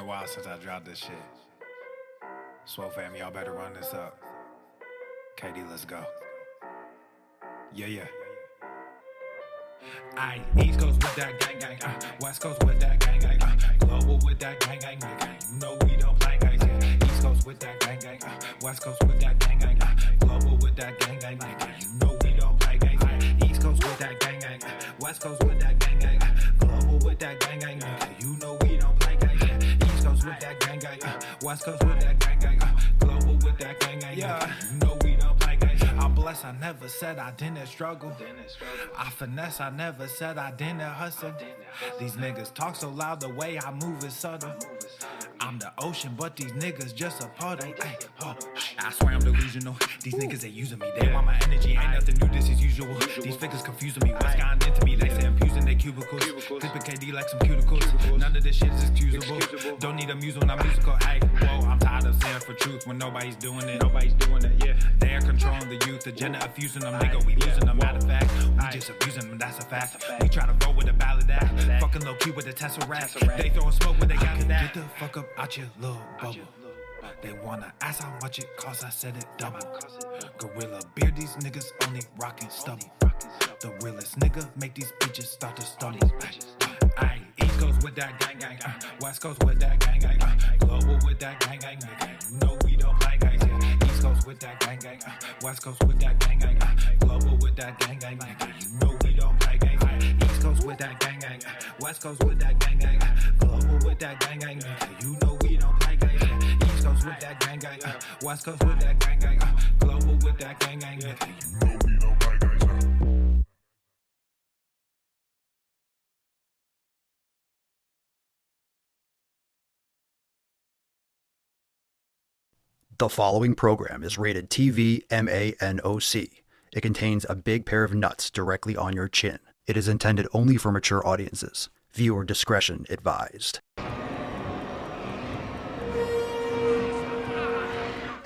a while since I dropped this shit. SWOLE fam, y'all better run this up. KD, let's go. Yeah. Aight, East Coast with that gang gang, West Coast with that gang gang, global with that gang gang, nigga. You know we don't play games, yeah. East Coast with that gang gang, West Coast with that gang gang, global with that gang gang, nigga. You know we don't play games, yeah. East Coast with that gang gang, West Coast with that gang gang, global with that gang gang, nigga. You know we don't play games, yeah. East Coast with that gang gang, West Coast with that gang gang, global with that gang gang, yeah. You know we don't play games. I'm blessed, I never said I didn't struggle. I finesse, I never said I didn't hustle. These niggas talk so loud, the way I move is subtle. I'm the ocean, but these niggas just a puddle. I swear I'm delusional. These niggas, they using me. They want my energy, ain't nothing new, this is usual. These figures confusing me, what's gotten into me? They say I'm using their cubicles. Clipping KD like some cuticles. None of this shit is excusable. Don't need a muse when I'm musical. Ay, whoa, I'm tired of saying for truth when nobody's doing it. Yeah. They're controlling the youth, agenda of fusing them, nigga. We losing them. Matter of fact, we just abusing them, that's a fact. We try to roll with a ballad act. Fucking low key with the Tesseract. They throwing smoke when they got it. Get the fuck up out your little bubble. They wanna ask how much it costs, I said it double. Gorilla beard, these niggas only rockin' stubble. The realest nigga make these bitches start to stumble. Aight, East Coast with that gang gang, West Coast with that gang gang, global with that gang gang, nigga. You know we don't play games, yeah. East Coast with that gang gang, West Coast with that gang gang, global with that gang gang, nigga. You know we don't play games, yeah. East Coast with that gang gang, West Coast with that gang gang, global with that gang gang, nigga. You know we don't play games, yeah. East Coast with that gang gang, West Coast with that gang gang, global with that gang gang, nigga. You know we don't play games, yeah. The following program is rated TV MANOC. It contains a big pair of nuts directly on your chin. It is intended only for mature audiences. Viewer discretion advised.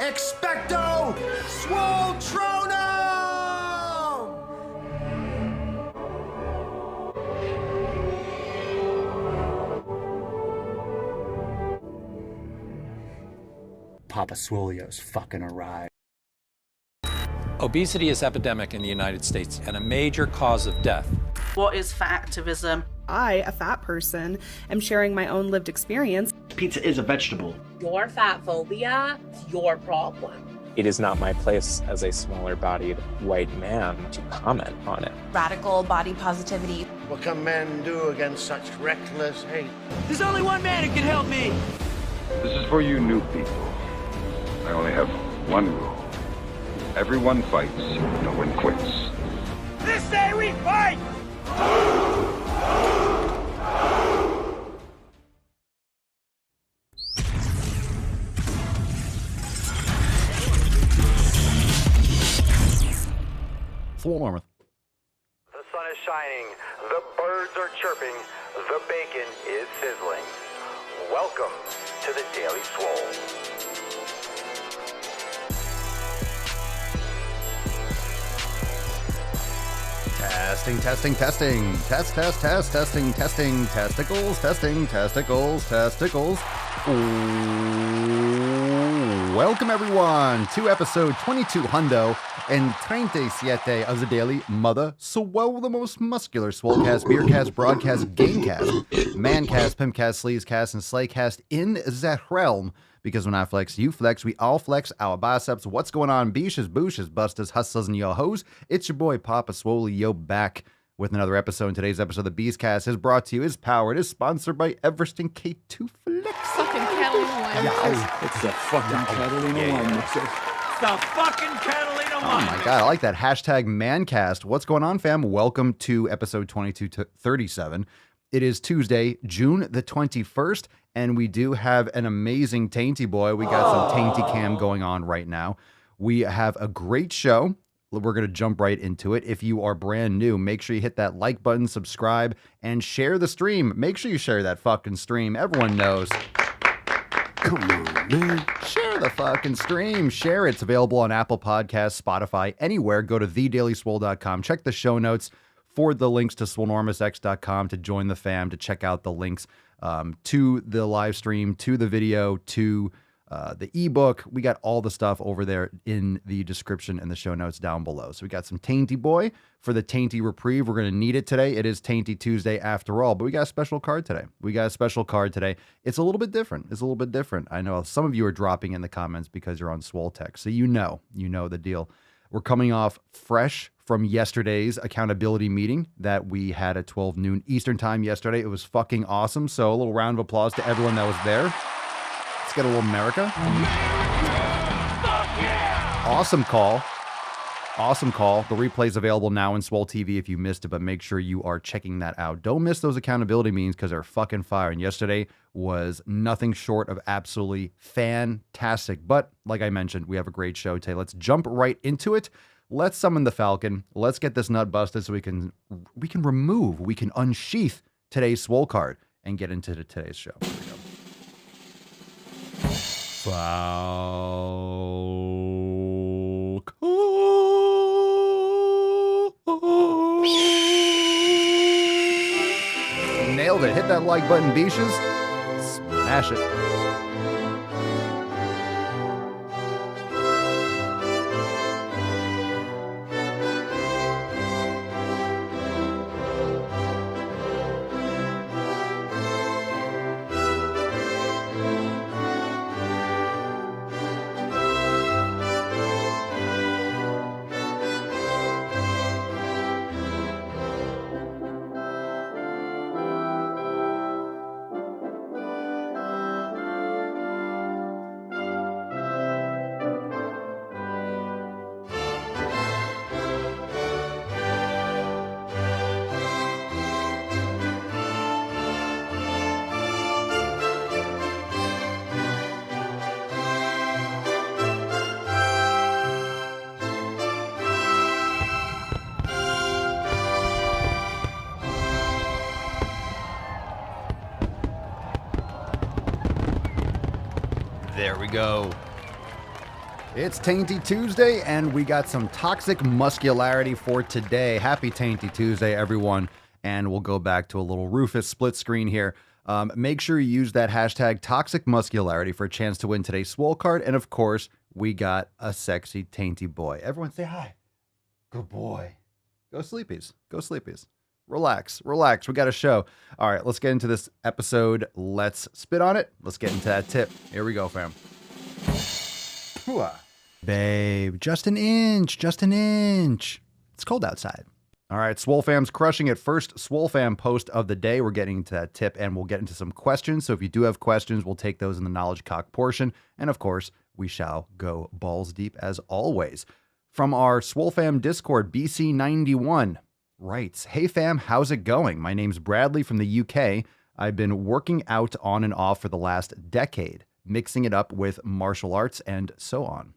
Expecto Swoltronum! Papa Swolio's fucking arrived. Obesity is epidemic in the United States and a major cause of death. What is fat activism? I, a fat person, am sharing my own lived experience. Pizza is a vegetable. Your fat phobia is your problem. It is not my place as a smaller-bodied white man to comment on it. Radical body positivity. What can men do against such reckless hate? There's only one man who can help me. This is for you new people. I only have one rule. Everyone fights, no one quits. This day we fight! SWOLE AF. The sun is shining, the birds are chirping, the bacon is sizzling. Welcome to the Daily Swole. Testing. Testicles. Ooh. Welcome everyone to episode 22 hundo and 37 of the Daily Mother Swole, the most muscular swolecast, beercast, broadcast, gamecast, mancast, pimpcast, sleazecast, and slaycast in that realm. Because when I flex, you flex, we all flex our biceps. What's going on, beaches, booshes, busters, hustlers, and yo hoes? It's your boy Papa Swole, yo, back with another episode. And today's episode of the Beastcast is brought to you, is powered, is sponsored by Everesting K2 Flex. Fucking Catalina wine. Yeah, it's the fucking Catalina wine mixer. It's the fucking Catalina wine. Oh my god, I like that. Hashtag Mancast. What's going on, fam? Welcome to episode 2237. It is Tuesday, June the 21st, and we do have an amazing Tainty Boy. We got some Tainty Cam going on right now. We have a great show. We're going to jump right into it. If you are brand new, make sure you hit that like button, subscribe, and share the stream. Make sure you share that fucking stream. Everyone knows. Come on, man. Share the fucking stream. Share it. It's available on Apple Podcasts, Spotify, anywhere. Go to thedailyswole.com. Check the show notes for the links to swolenormousx.com to join the fam, to check out the links to the live stream, to the video, to the ebook. We got all the stuff over there in the description and the show notes down below. So we got some Tainty Boy for the Tainty Reprieve. We're going to need it today. It is Tainty Tuesday after all, but we got a special card today. It's a little bit different. I know some of you are dropping in the comments because you're on Swole Tech. So you know the deal. We're coming off fresh from yesterday's accountability meeting that we had at 12 noon Eastern time yesterday. It was fucking awesome. So a little round of applause to everyone that was there. Let's get a little America. Awesome call. The replay's available now in Swole TV if you missed it, but make sure you are checking that out. Don't miss those accountability meetings because they're fucking fire. And yesterday was nothing short of absolutely fantastic. But like I mentioned, we have a great show today. Let's jump right into it. Let's summon the Falcon. Let's get this nut busted so we can unsheath today's Swole card and get into today's show. Here we go. Nailed it. Hit that like button, beaches. Smash it. There we go. It's Tainty Tuesday, and we got some toxic muscularity for today. Happy Tainty Tuesday, everyone. And we'll go back to a little Rufus split screen here. Make sure you use that hashtag toxic muscularity for a chance to win today's Swole card. And of course, we got a sexy Tainty Boy. Everyone say hi. Good boy. Go sleepies. Relax. We got a show. All right, let's get into this episode. Let's spit on it. Let's get into that tip. Here we go, fam. Babe, just an inch. It's cold outside. All right, Swole fam's crushing it. First Swole fam post of the day. We're getting into that tip, and we'll get into some questions. So if you do have questions, we'll take those in the knowledge cock portion. And of course, we shall go balls deep as always. From our Swole fam Discord, BC91 writes, "Hey fam, how's it going? My name's Bradley from the UK. I've been working out on and off for the last decade, mixing it up with martial arts and so on.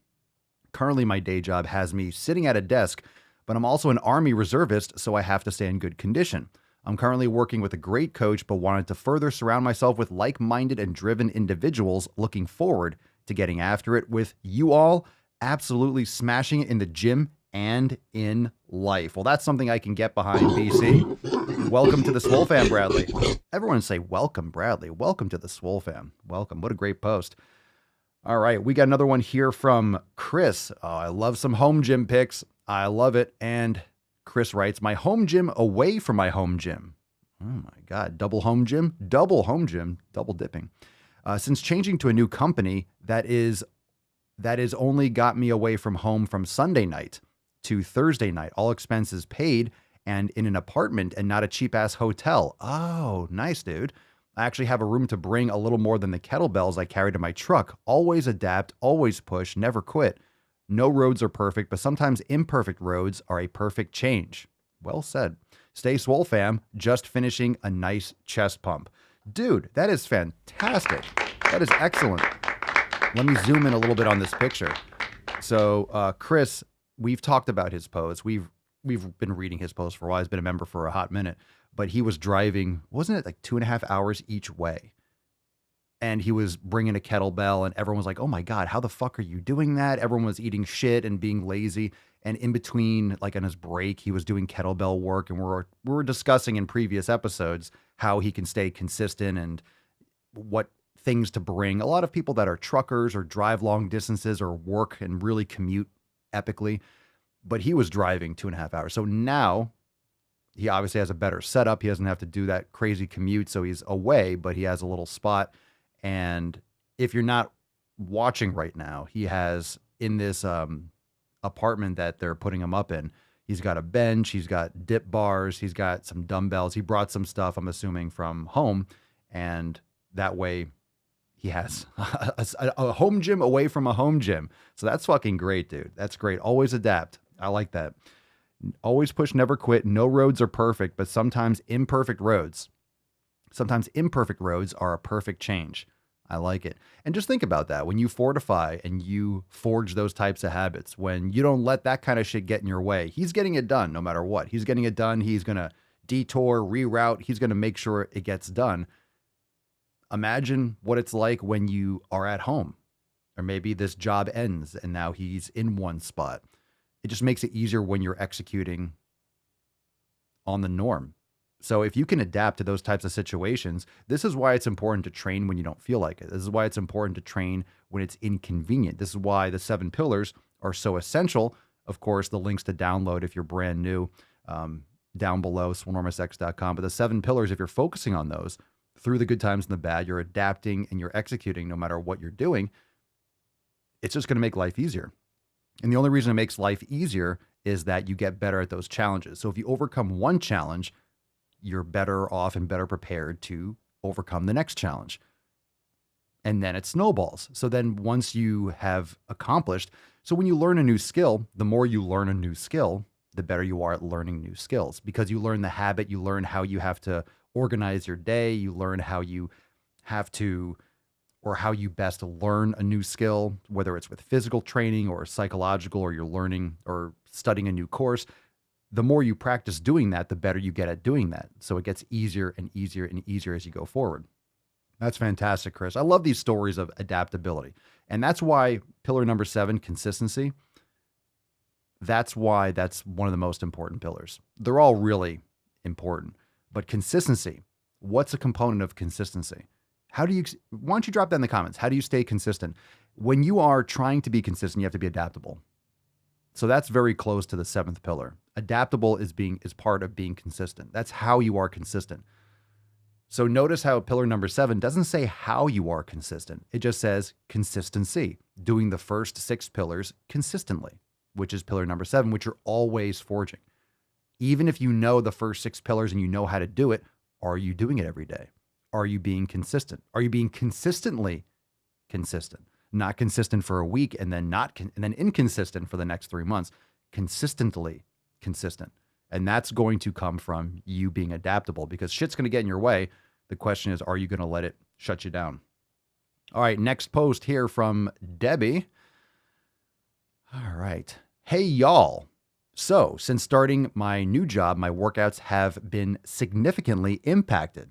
Currently, my day job has me sitting at a desk, but I'm also an Army reservist, so I have to stay in good condition. I'm currently working with a great coach, but wanted to further surround myself with like-minded and driven individuals, looking forward to getting after it with you all, absolutely smashing it in the gym and in life." Well, that's something I can get behind, BC. Welcome to the Swole fam, Bradley. Everyone say welcome, Bradley. Welcome to the Swole fam. Welcome. What a great post. All right, we got another one here from Chris. Oh, I love some home gym pics. I love it. And Chris writes, "My home gym away from my home gym." Oh my God. Double home gym, double dipping. Since changing to a new company, that is only got me away from home from Sunday night to Thursday night, all expenses paid, and in an apartment and not a cheap ass hotel. Oh, nice, dude. I actually have a room to bring a little more than the kettlebells I carry to my truck. Always adapt, always push, never quit. No roads are perfect, but sometimes imperfect roads are a perfect change. Well said. Stay swole, fam. Just finishing a nice chest pump. Dude, that is fantastic. That is excellent. Let me zoom in a little bit on this picture. So, Chris, we've talked about his pose. We've been reading his post for a while. He's been a member for a hot minute, but he was driving, wasn't it like 2.5 hours each way? and he was bringing a kettlebell, and everyone was like, oh my God, how the fuck are you doing that? Everyone was eating shit and being lazy. And in between, like on his break, he was doing kettlebell work. And we were discussing in previous episodes how he can stay consistent and what things to bring. A lot of people that are truckers or drive long distances or work and really commute epically, but he was driving 2.5 hours. So now he obviously has a better setup. He doesn't have to do that crazy commute. So he's away, but he has a little spot. And if you're not watching right now, he has in this apartment that they're putting him up in, he's got a bench, he's got dip bars, he's got some dumbbells. He brought some stuff, I'm assuming, from home. And that way he has a home gym away from a home gym. So that's fucking great, dude. That's great. Always adapt. I like that. Always push, never quit. No roads are perfect, but sometimes imperfect roads are a perfect change. I like it. And just think about that. When you fortify and you forge those types of habits, when you don't let that kind of shit get in your way, he's getting it done no matter what. He's getting it done. He's going to detour, reroute. He's going to make sure it gets done. Imagine what it's like when you are at home, or maybe this job ends and now he's in one spot. It just makes it easier when you're executing on the norm. So if you can adapt to those types of situations, this is why it's important to train when you don't feel like it. This is why it's important to train when it's inconvenient. This is why the 7 pillars are so essential. Of course, the links to download if you're brand new down below, swolenormousx.com. But the 7 pillars, if you're focusing on those through the good times and the bad, you're adapting and you're executing no matter what you're doing, it's just going to make life easier. And the only reason it makes life easier is that you get better at those challenges. So if you overcome one challenge, you're better off and better prepared to overcome the next challenge. And then it snowballs. So then once you have accomplished, so when you learn a new skill, the more you learn a new skill, the better you are at learning new skills, because you learn the habit, you learn how you have to organize your day, you learn how you have to, or how you best learn a new skill, whether it's with physical training or psychological, or you're learning or studying a new course. The more you practice doing that, the better you get at doing that. So it gets easier and easier and easier as you go forward. That's fantastic, Chris. I love these stories of adaptability. And that's why pillar number 7, consistency, that's why that's one of the most important pillars. They're all really important. But consistency, what's a component of consistency? Why don't you drop that in the comments? How do you stay consistent? When you are trying to be consistent, you have to be adaptable. So that's very close to the 7th pillar. Adaptable is part of being consistent. That's how you are consistent. So notice how pillar number 7 doesn't say how you are consistent. It just says consistency, doing the first 6 pillars consistently, which is pillar number 7, which you're always forging. Even if you know the first 6 pillars and you know how to do it, are you doing it every day? Are you being consistent? Are you being consistently consistent? Not consistent for a week and then and then inconsistent for the next 3 months. Consistently consistent. And that's going to come from you being adaptable, because shit's going to get in your way. The question is, are you going to let it shut you down? All right, next post here from Debbie. All right. Hey, y'all. So since starting my new job, my workouts have been significantly impacted.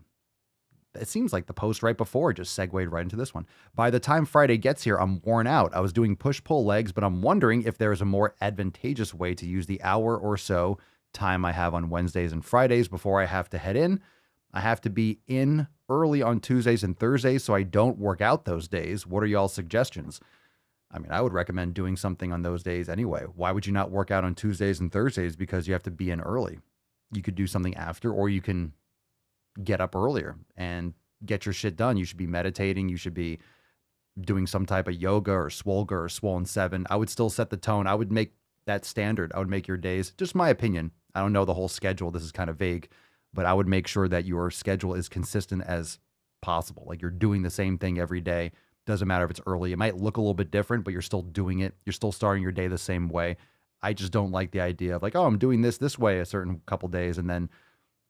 It seems like the post right before just segued right into this one. By the time Friday gets here, I'm worn out. I was doing push-pull legs, but I'm wondering if there is a more advantageous way to use the hour or so time I have on Wednesdays and Fridays before I have to head in. I have to be in early on Tuesdays and Thursdays, so I don't work out those days. What are y'all's suggestions? I mean, I would recommend doing something on those days anyway. Why would you not work out on Tuesdays and Thursdays? Because you have to be in early. You could do something after, or you can get up earlier and get your shit done. You should be meditating. You should be doing some type of yoga or Swolga or Swollen 7. I would still set the tone. I would make that standard. I would make your days, just my opinion. I don't know the whole schedule. This is kind of vague, but I would make sure that your schedule is consistent as possible. Like you're doing the same thing every day. Doesn't matter if it's early. It might look a little bit different, but you're still doing it. You're still starting your day the same way. I just don't like the idea of like, oh, I'm doing this way a certain couple days, and then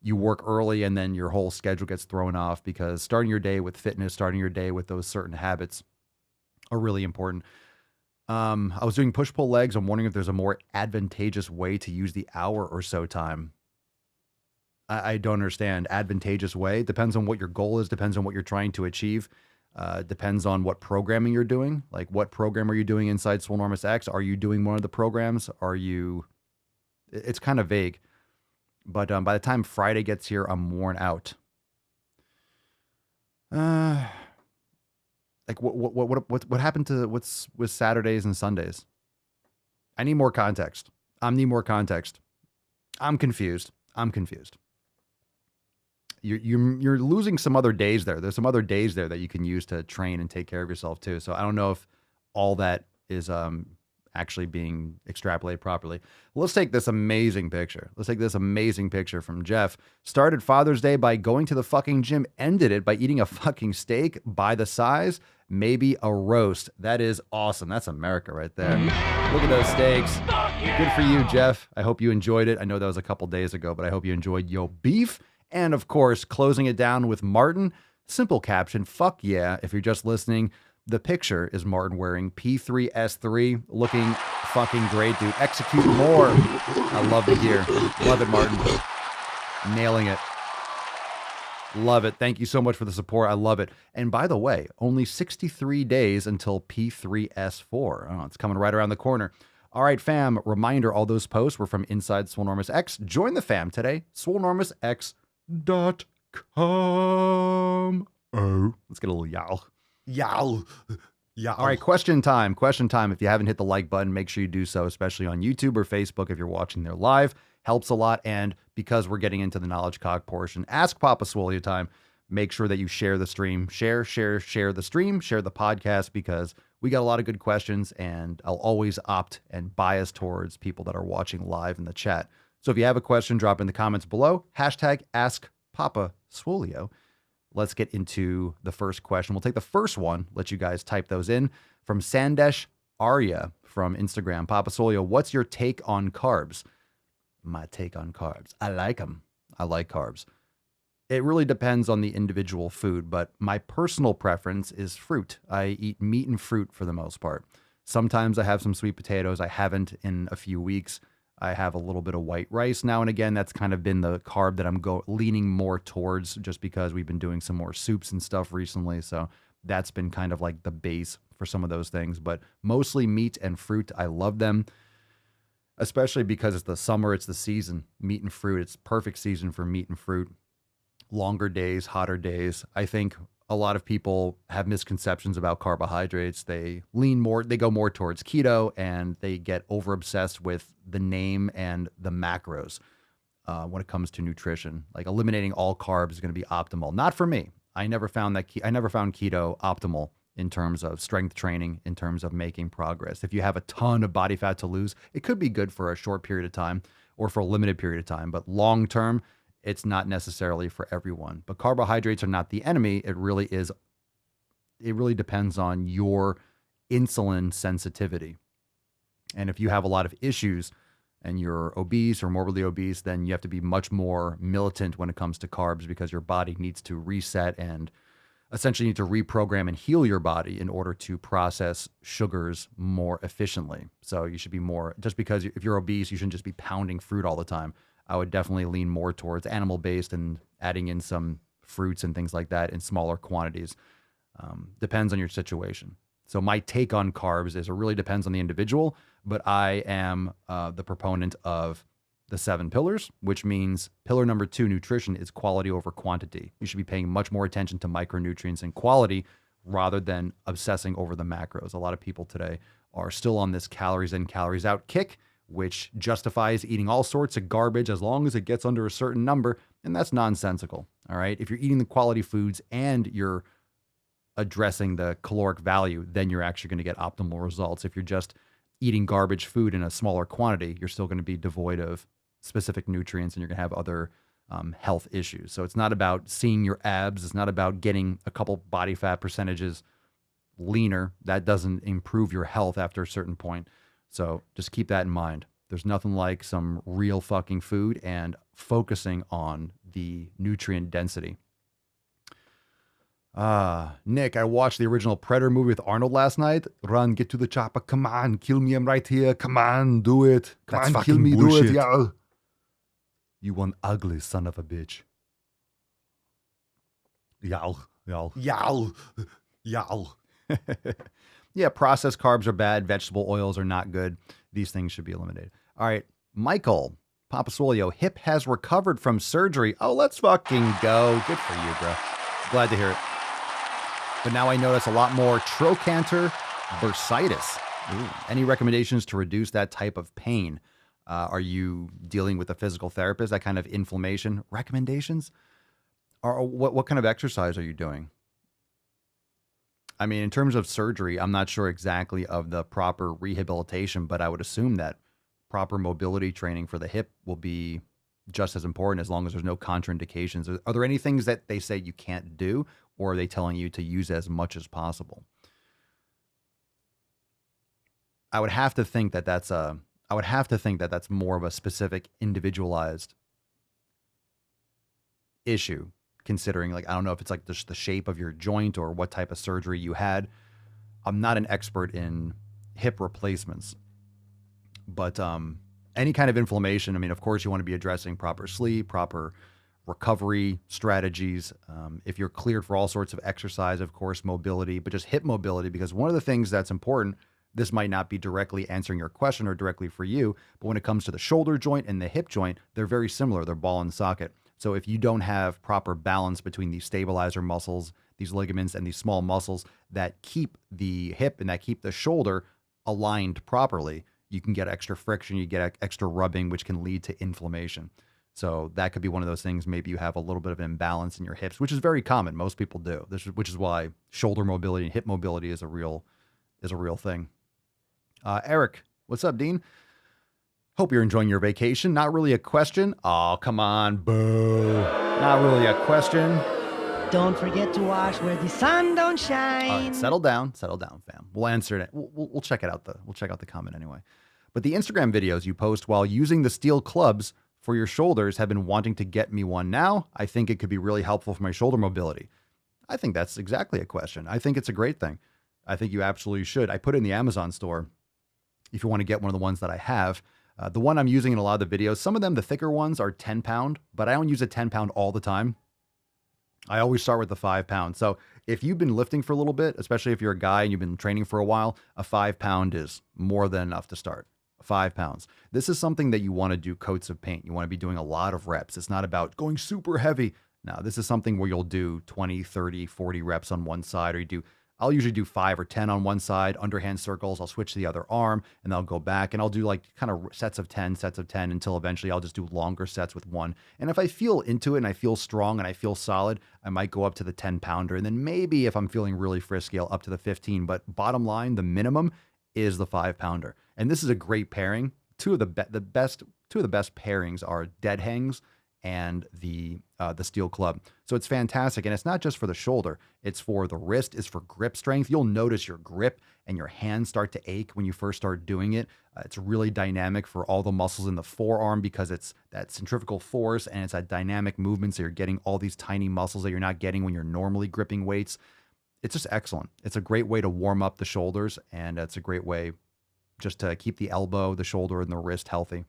you work early and then your whole schedule gets thrown off, because starting your day with fitness, starting your day with those certain habits are really important. I was doing push-pull legs. I'm wondering if there's a more advantageous way to use the hour or so time. I don't understand. Advantageous way. Depends on what your goal is. Depends on what you're trying to achieve. Depends on what programming you're doing. Like, what program are you doing inside Swolenormous X? Are you doing one of the programs? It's kind of vague. But by the time Friday gets here, I'm worn out. Like what happened to what's with Saturdays and Sundays? I need more context. I'm confused. You're losing some other days there. There's some other days there that you can use to train and take care of yourself too. So I don't know if all that is actually being extrapolated properly. Let's take this amazing picture. From Jeff. Started Father's Day by going to the fucking gym, ended it by eating a fucking steak by the size, maybe a roast. That is awesome. That's America right there. Look at those steaks. Good for you, Jeff. I hope you enjoyed it. I know that was a couple days ago, but I hope you enjoyed your beef. And of course, closing it down with Martin. Simple caption, fuck yeah. If you're just listening, the picture is Martin wearing P3S3, looking fucking great, dude. Execute more. I love the gear. Love it, Martin. Nailing it. Love it. Thank you so much for the support. I love it. And by the way, only 63 days until P3S4. Oh, it's coming right around the corner. All right, fam. Reminder, all those posts were from Inside Swolenormous X. Join the fam today. SwolenormousX.com. Oh, let's get a little yowl. All right, question time. If you haven't hit the like button, make sure you do so, especially on YouTube or Facebook if you're watching there live. Helps a lot. And because we're getting into the knowledge cog portion, Ask Papa Swolio time. Make sure that you share the stream. Share the stream. Share the podcast, because we got a lot of good questions, and I'll always opt and bias towards people that are watching live in the chat. So if you have a question, drop in the comments below. Hashtag Ask Papa Swolio. Let's get into the first question. We'll take the first one, let you guys type those in, from Sandesh Arya from Instagram. Papa Swolio, what's your take on carbs? My take on carbs. I like them. I like carbs. It really depends on the individual food, but my personal preference is fruit. I eat meat and fruit for the most part. Sometimes I have some sweet potatoes. I haven't in a few weeks. I have a little bit of white rice now and again. That's kind of been the carb that I'm leaning more towards, just because we've been doing some more soups and stuff recently. So that's been kind of like the base for some of those things. But mostly meat and fruit. I love them, especially because it's the summer. It's the season. Meat and fruit. It's perfect season for meat and fruit. Longer days, hotter days. I think a lot of people have misconceptions about carbohydrates. They go more towards keto, and they get over obsessed with the name and the macros when it comes to nutrition. Like, eliminating all carbs is going to be optimal. Not for me. I never found keto optimal in terms of strength training, in terms of making progress. If you have a ton of body fat to lose, it could be good for a short period of time or for a limited period of time, but long term, it's not necessarily for everyone. But carbohydrates are not the enemy. It really depends on your insulin sensitivity. And if you have a lot of issues and you're obese or morbidly obese, then you have to be much more militant when it comes to carbs, because your body needs to reset and essentially need to reprogram and heal your body in order to process sugars more efficiently. So you should be more, just because if you're obese, you shouldn't just be pounding fruit all the time. I would definitely lean more towards animal-based and adding in some fruits and things like that in smaller quantities. Depends on your situation. So my take on carbs is it really depends on the individual, but I am the proponent of the 7 pillars, which means pillar number 2, nutrition, is quality over quantity. You should be paying much more attention to micronutrients and quality rather than obsessing over the macros. A lot of people today are still on this calories in, calories out kick, which justifies eating all sorts of garbage as long as it gets under a certain number. And that's nonsensical. All right. If you're eating the quality foods and you're addressing the caloric value, then you're actually going to get optimal results. If you're just eating garbage food in a smaller quantity, you're still going to be devoid of specific nutrients and you're going to have other health issues. So it's not about seeing your abs. It's not about getting a couple body fat percentages leaner. That doesn't improve your health after a certain point. So just keep that in mind. There's nothing like some real fucking food and focusing on the nutrient density. Nick, I watched the original Predator movie with Arnold last night. Run, get to the chopper. Come on, kill me. I'm right here. Come on, do it. Come on, kill me. Bullshit. Do it. Yeah. You one ugly son of a bitch. Yow. Y'all. Yeah, processed carbs are bad. Vegetable oils are not good. These things should be eliminated. All right, Michael Papasolio, hip has recovered from surgery. Oh, let's fucking go. Good for you, bro. Glad to hear it. But now I notice a lot more trochanter bursitis. Ooh. Any recommendations to reduce that type of pain? Are you dealing with a physical therapist, that kind of inflammation? Recommendations? Or what kind of exercise are you doing? I mean, in terms of surgery, I'm not sure exactly of the proper rehabilitation, but I would assume that proper mobility training for the hip will be just as important as long as there's no contraindications. Are there any things that they say you can't do, or are they telling you to use as much as possible? I would have to think that that's more of a specific individualized issue, considering, like, I don't know if it's like the shape of your joint or what type of surgery you had. I'm not an expert in hip replacements, but any kind of inflammation, I mean, of course you want to be addressing proper sleep, proper recovery strategies. If you're cleared for all sorts of exercise, of course, mobility, but just hip mobility, because one of the things that's important, this might not be directly answering your question or directly for you, but when it comes to the shoulder joint and the hip joint, they're very similar. They're ball and socket. So if you don't have proper balance between these stabilizer muscles, these ligaments, and these small muscles that keep the hip and that keep the shoulder aligned properly, you can get extra friction, you get extra rubbing, which can lead to inflammation. So that could be one of those things. Maybe you have a little bit of an imbalance in your hips, which is very common. Most people do. Which is why shoulder mobility and hip mobility is a real thing. Eric, what's up, Dean? Hope you're enjoying your vacation. Not really a question. Oh, come on, boo. Not really a question. Don't forget to wash where the sun don't shine. All right, settle down, fam. We'll answer it. We'll check it out. We'll check out the comment anyway. But the Instagram videos you post while using the steel clubs for your shoulders have been wanting to get me one now. I think it could be really helpful for my shoulder mobility. I think that's exactly a question. I think it's a great thing. I think you absolutely should. I put it in the Amazon store if you want to get one of the ones that I have. The one I'm using in a lot of the videos, some of them, the thicker ones, are 10 pound, but I don't use a 10 pound all the time. I always start with the 5 pound. So if you've been lifting for a little bit, especially if you're a guy and you've been training for a while, a 5 pound is more than enough to start. 5 pounds. This is something that you want to do coats of paint. You want to be doing a lot of reps. It's not about going super heavy. No, this is something where you'll do 20, 30, 40 reps on one side, or I'll usually do 5 or 10 on one side, underhand circles. I'll switch to the other arm and I'll go back and I'll do like kind of sets of 10 until eventually I'll just do longer sets with one. And if I feel into it and I feel strong and I feel solid, I might go up to the 10 pounder. And then maybe if I'm feeling really frisky, I'll up to the 15. But bottom line, the minimum is the 5 pounder. And this is a great pairing. Two of the best pairings are dead hangs and the steel club. So it's fantastic. And it's not just for the shoulder. It's for the wrist. It's for grip strength. You'll notice your grip and your hands start to ache when you first start doing it. It's really dynamic for all the muscles in the forearm because it's that centrifugal force and it's a dynamic movement. So you're getting all these tiny muscles that you're not getting when you're normally gripping weights. It's just excellent. It's a great way to warm up the shoulders, and it's a great way just to keep the elbow, the shoulder, and the wrist healthy.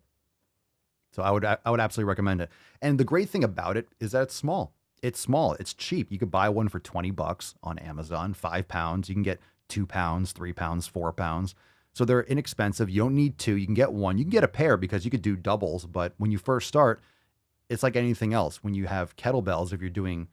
So I would absolutely recommend it. And the great thing about it is that it's small. It's small. It's cheap. You could buy one for $20 on Amazon, 5 pounds. You can get 2 pounds, 3 pounds, 4 pounds. So they're inexpensive. You don't need two. You can get one. You can get a pair because you could do doubles. But when you first start, it's like anything else. When you have kettlebells, if you're doing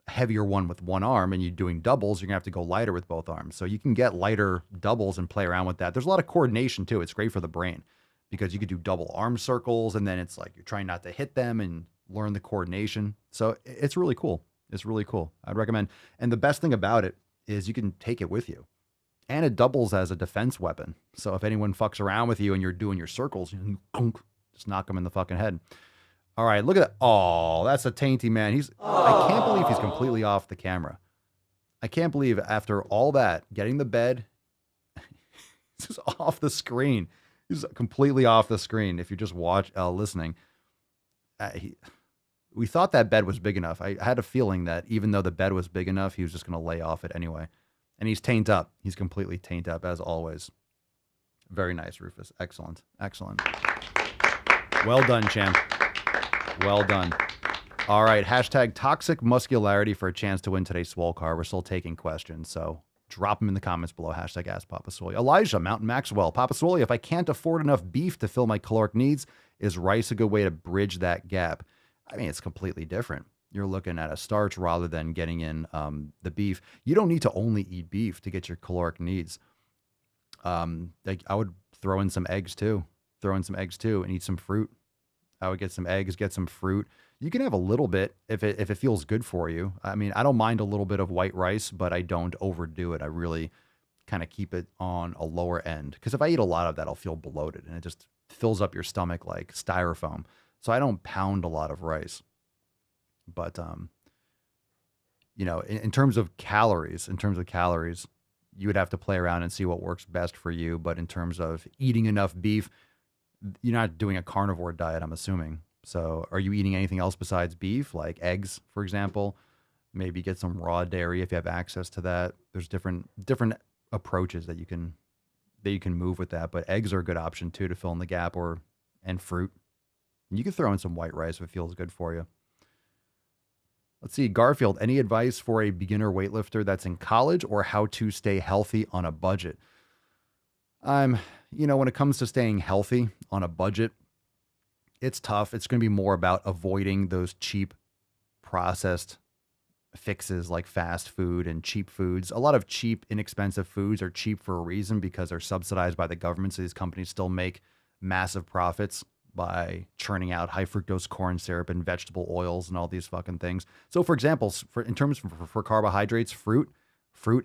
a heavier one with one arm and you're doing doubles, you're going to have to go lighter with both arms. So you can get lighter doubles and play around with that. There's a lot of coordination too. It's great for the brain, because you could do double arm circles and then it's like you're trying not to hit them and learn the coordination. So it's really cool. It's really cool. I'd recommend. And the best thing about it is you can take it with you. And it doubles as a defense weapon. So if anyone fucks around with you and you're doing your circles, you just knock them in the fucking head. All right, look at that. Oh, that's a tainty man. I can't believe he's completely off the camera. I can't believe after all that, getting the bed, he's just off the screen. He's completely off the screen. If you're just listening, we thought that bed was big enough. I had a feeling that even though the bed was big enough, he was just going to lay off it anyway. And he's taint up. He's completely taint up as always. Very nice, Rufus. Excellent. Excellent. Well done, champ. Well done. All right. Hashtag toxic muscularity for a chance to win today's Swole car. We're still taking questions, so drop them in the comments below. Hashtag Ask Papa Swole. Elijah, Mountain Maxwell. Papa Swole, if I can't afford enough beef to fill my caloric needs, is rice a good way to bridge that gap? I mean, it's completely different. You're looking at a starch rather than getting in the beef. You don't need to only eat beef to get your caloric needs. Like I would throw in some eggs too. And eat some fruit. I would get some eggs, get some fruit. You can have a little bit if it feels good for you. I mean, I don't mind a little bit of white rice, but I don't overdo it. I really kind of keep it on a lower end, because if I eat a lot of that, I'll feel bloated and it just fills up your stomach like styrofoam. So I don't pound a lot of rice. But you know, in terms of calories, you would have to play around and see what works best for you. But in terms of eating enough beef, you're not doing a carnivore diet, I'm assuming. So are you eating anything else besides beef, like eggs, for example? Maybe get some raw dairy if you have access to that. There's different approaches that you can move with that. But eggs are a good option too to fill in the gap, and fruit. And you can throw in some white rice if it feels good for you. Let's see, Garfield, any advice for a beginner weightlifter that's in college, or how to stay healthy on a budget? When it comes to staying healthy on a budget, it's tough. It's going to be more about avoiding those cheap processed fixes like fast food and cheap foods. A lot of cheap, inexpensive foods are cheap for a reason, because they're subsidized by the government. So these companies still make massive profits by churning out high fructose corn syrup and vegetable oils and all these fucking things. So for example, for carbohydrates, fruit,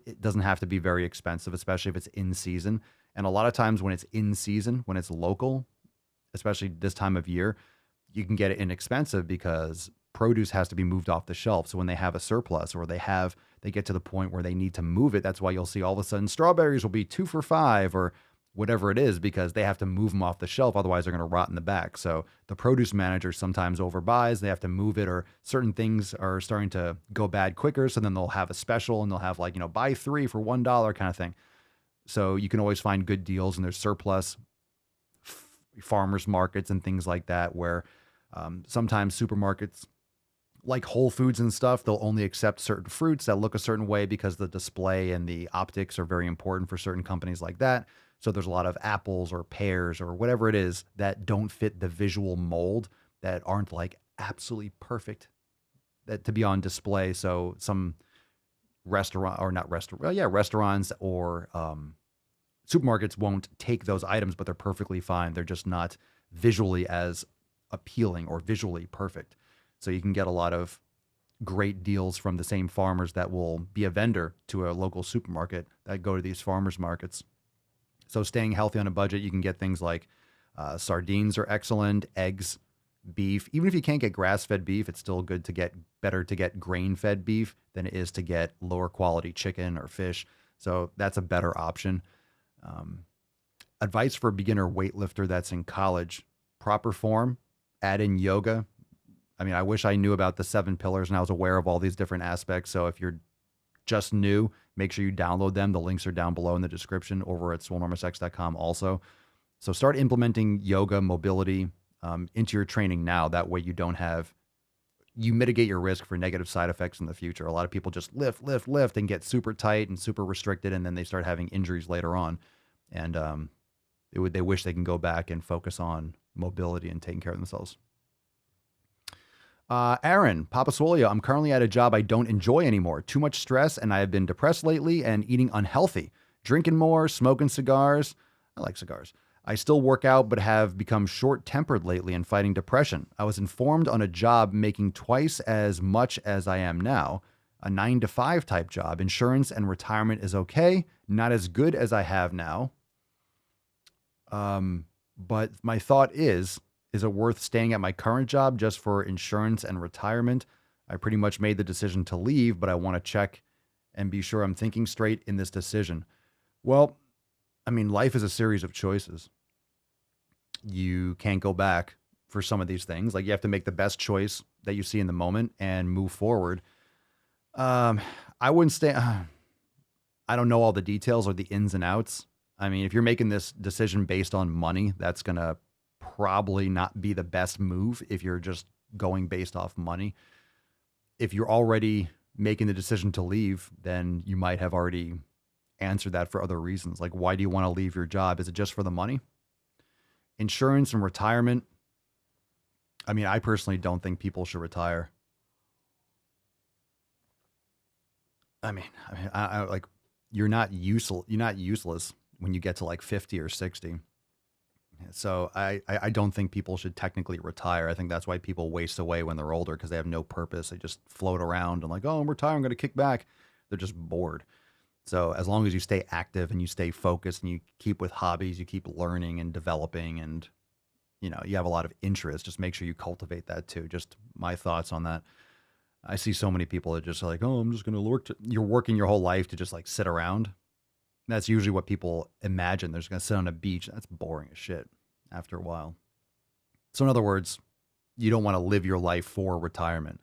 it doesn't have to be very expensive, especially if it's in season. And a lot of times when it's in season, when it's local, especially this time of year, you can get it inexpensive because produce has to be moved off the shelf. So when they have a surplus, or they get to the point where they need to move it, that's why you'll see all of a sudden strawberries will be 2 for $5 or whatever it is, because they have to move them off the shelf. Otherwise they're going to rot in the back. So the produce manager sometimes overbuys, they have to move it, or certain things are starting to go bad quicker. So then they'll have a special and they'll have buy 3 for $1 kind of thing. So you can always find good deals, and there's surplus farmers markets and things like that, where sometimes supermarkets like Whole Foods and stuff, they'll only accept certain fruits that look a certain way because the display and the optics are very important for certain companies like that. So there's a lot of apples or pears or whatever it is that don't fit the visual mold, that aren't like absolutely perfect to be on display. So some restaurants or supermarkets won't take those items, but they're perfectly fine. They're just not visually as appealing or visually perfect. So you can get a lot of great deals from the same farmers that will be a vendor to a local supermarket that go to these farmers markets. So staying healthy on a budget, you can get things like sardines are excellent, eggs, beef. Even if you can't get grass-fed beef, it's still better to get grain-fed beef than it is to get lower quality chicken or fish. So that's a better option. Advice for a beginner weightlifter that's in college: proper form, add in yoga. I mean, I wish I knew about the 7 pillars and I was aware of all these different aspects. So if you're just new, make sure you download them. The links are down below in the description over at swolenormousx.com also. So start implementing yoga, mobility into your training now. That way you mitigate your risk for negative side effects in the future. A lot of people just lift and get super tight and super restricted, and then they start having injuries later on. And they wish they can go back and focus on mobility and taking care of themselves. Aaron, Papa Swolio, I'm currently at a job I don't enjoy anymore. Too much stress, and I have been depressed lately and eating unhealthy. Drinking more, smoking cigars. I like cigars. I still work out, but have become short-tempered lately and fighting depression. I was informed on a job making twice as much as I am now, a 9-to-5 type job. Insurance and retirement is okay, not as good as I have now. But my thought is it worth staying at my current job just for insurance and retirement? I pretty much made the decision to leave, but I want to check and be sure I'm thinking straight in this decision. Well, I mean, life is a series of choices. You can't go back for some of these things. Like, you have to make the best choice that you see in the moment and move forward. I wouldn't stay. I don't know all the details or the ins and outs. I mean, if you're making this decision based on money, that's going to probably not be the best move if you're just going based off money. If you're already making the decision to leave, then you might have already answered that for other reasons. Like, why do you want to leave your job? Is it just for the money? Insurance and retirement. I mean, I personally don't think people should retire. I like, you're not useless when you get to like 50 or 60. So I don't think people should technically retire. I think that's why people waste away when they're older, because they have no purpose. They just float around and like, oh, I'm retiring, I'm going to kick back. They're just bored. So as long as you stay active and you stay focused and you keep with hobbies, you keep learning and developing, and you have a lot of interest, just make sure you cultivate that too. Just my thoughts on that. I see so many people that just like, oh, I'm just going to work. You're working your whole life to just like sit around. That's usually what people imagine. They're just going to sit on a beach. That's boring as shit after a while. So in other words, you don't want to live your life for retirement.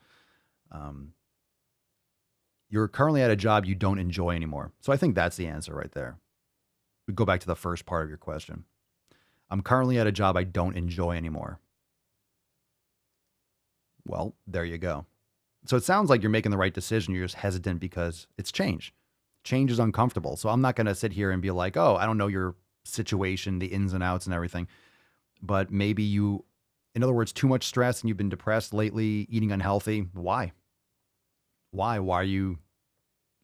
You're currently at a job you don't enjoy anymore. So I think that's the answer right there. We go back to the first part of your question. I'm currently at a job I don't enjoy anymore. Well, there you go. So it sounds like you're making the right decision. You're just hesitant because it's change. Change is uncomfortable. So I'm not going to sit here and be like, oh, I don't know your situation, the ins and outs and everything. But maybe you, in other words, too much stress and you've been depressed lately, eating unhealthy. Why? Why are you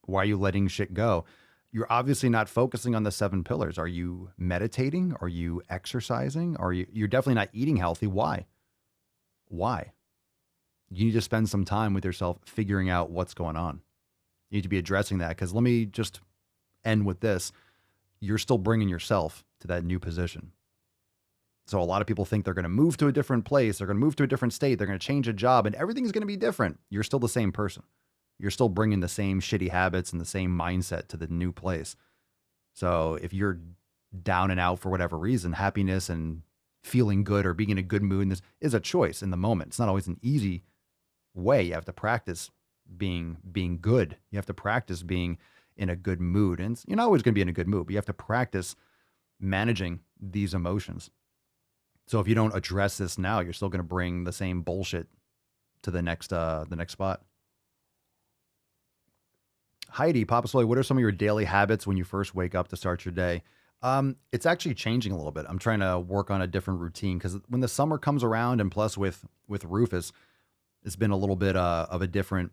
letting shit go? You're obviously not focusing on the 7 pillars. Are you meditating? Are you exercising? You're definitely not eating healthy. Why? You need to spend some time with yourself figuring out what's going on. You need to be addressing that, because let me just end with this. You're still bringing yourself to that new position. So a lot of people think they're going to move to a different place. They're going to move to a different state. They're going to change a job and everything's going to be different. You're still the same person. You're still bringing the same shitty habits and the same mindset to the new place. So if you're down and out for whatever reason, happiness and feeling good or being in a good mood, and this is a choice in the moment. It's not always an easy way. You have to practice being good. You have to practice being in a good mood. And you're not always going to be in a good mood, but you have to practice managing these emotions. So if you don't address this now, you're still going to bring the same bullshit to the next spot. Heidi, Papa Swole, what are some of your daily habits when you first wake up to start your day? It's actually changing a little bit. I'm trying to work on a different routine, because when the summer comes around, and plus with Rufus, it's been a little bit of a different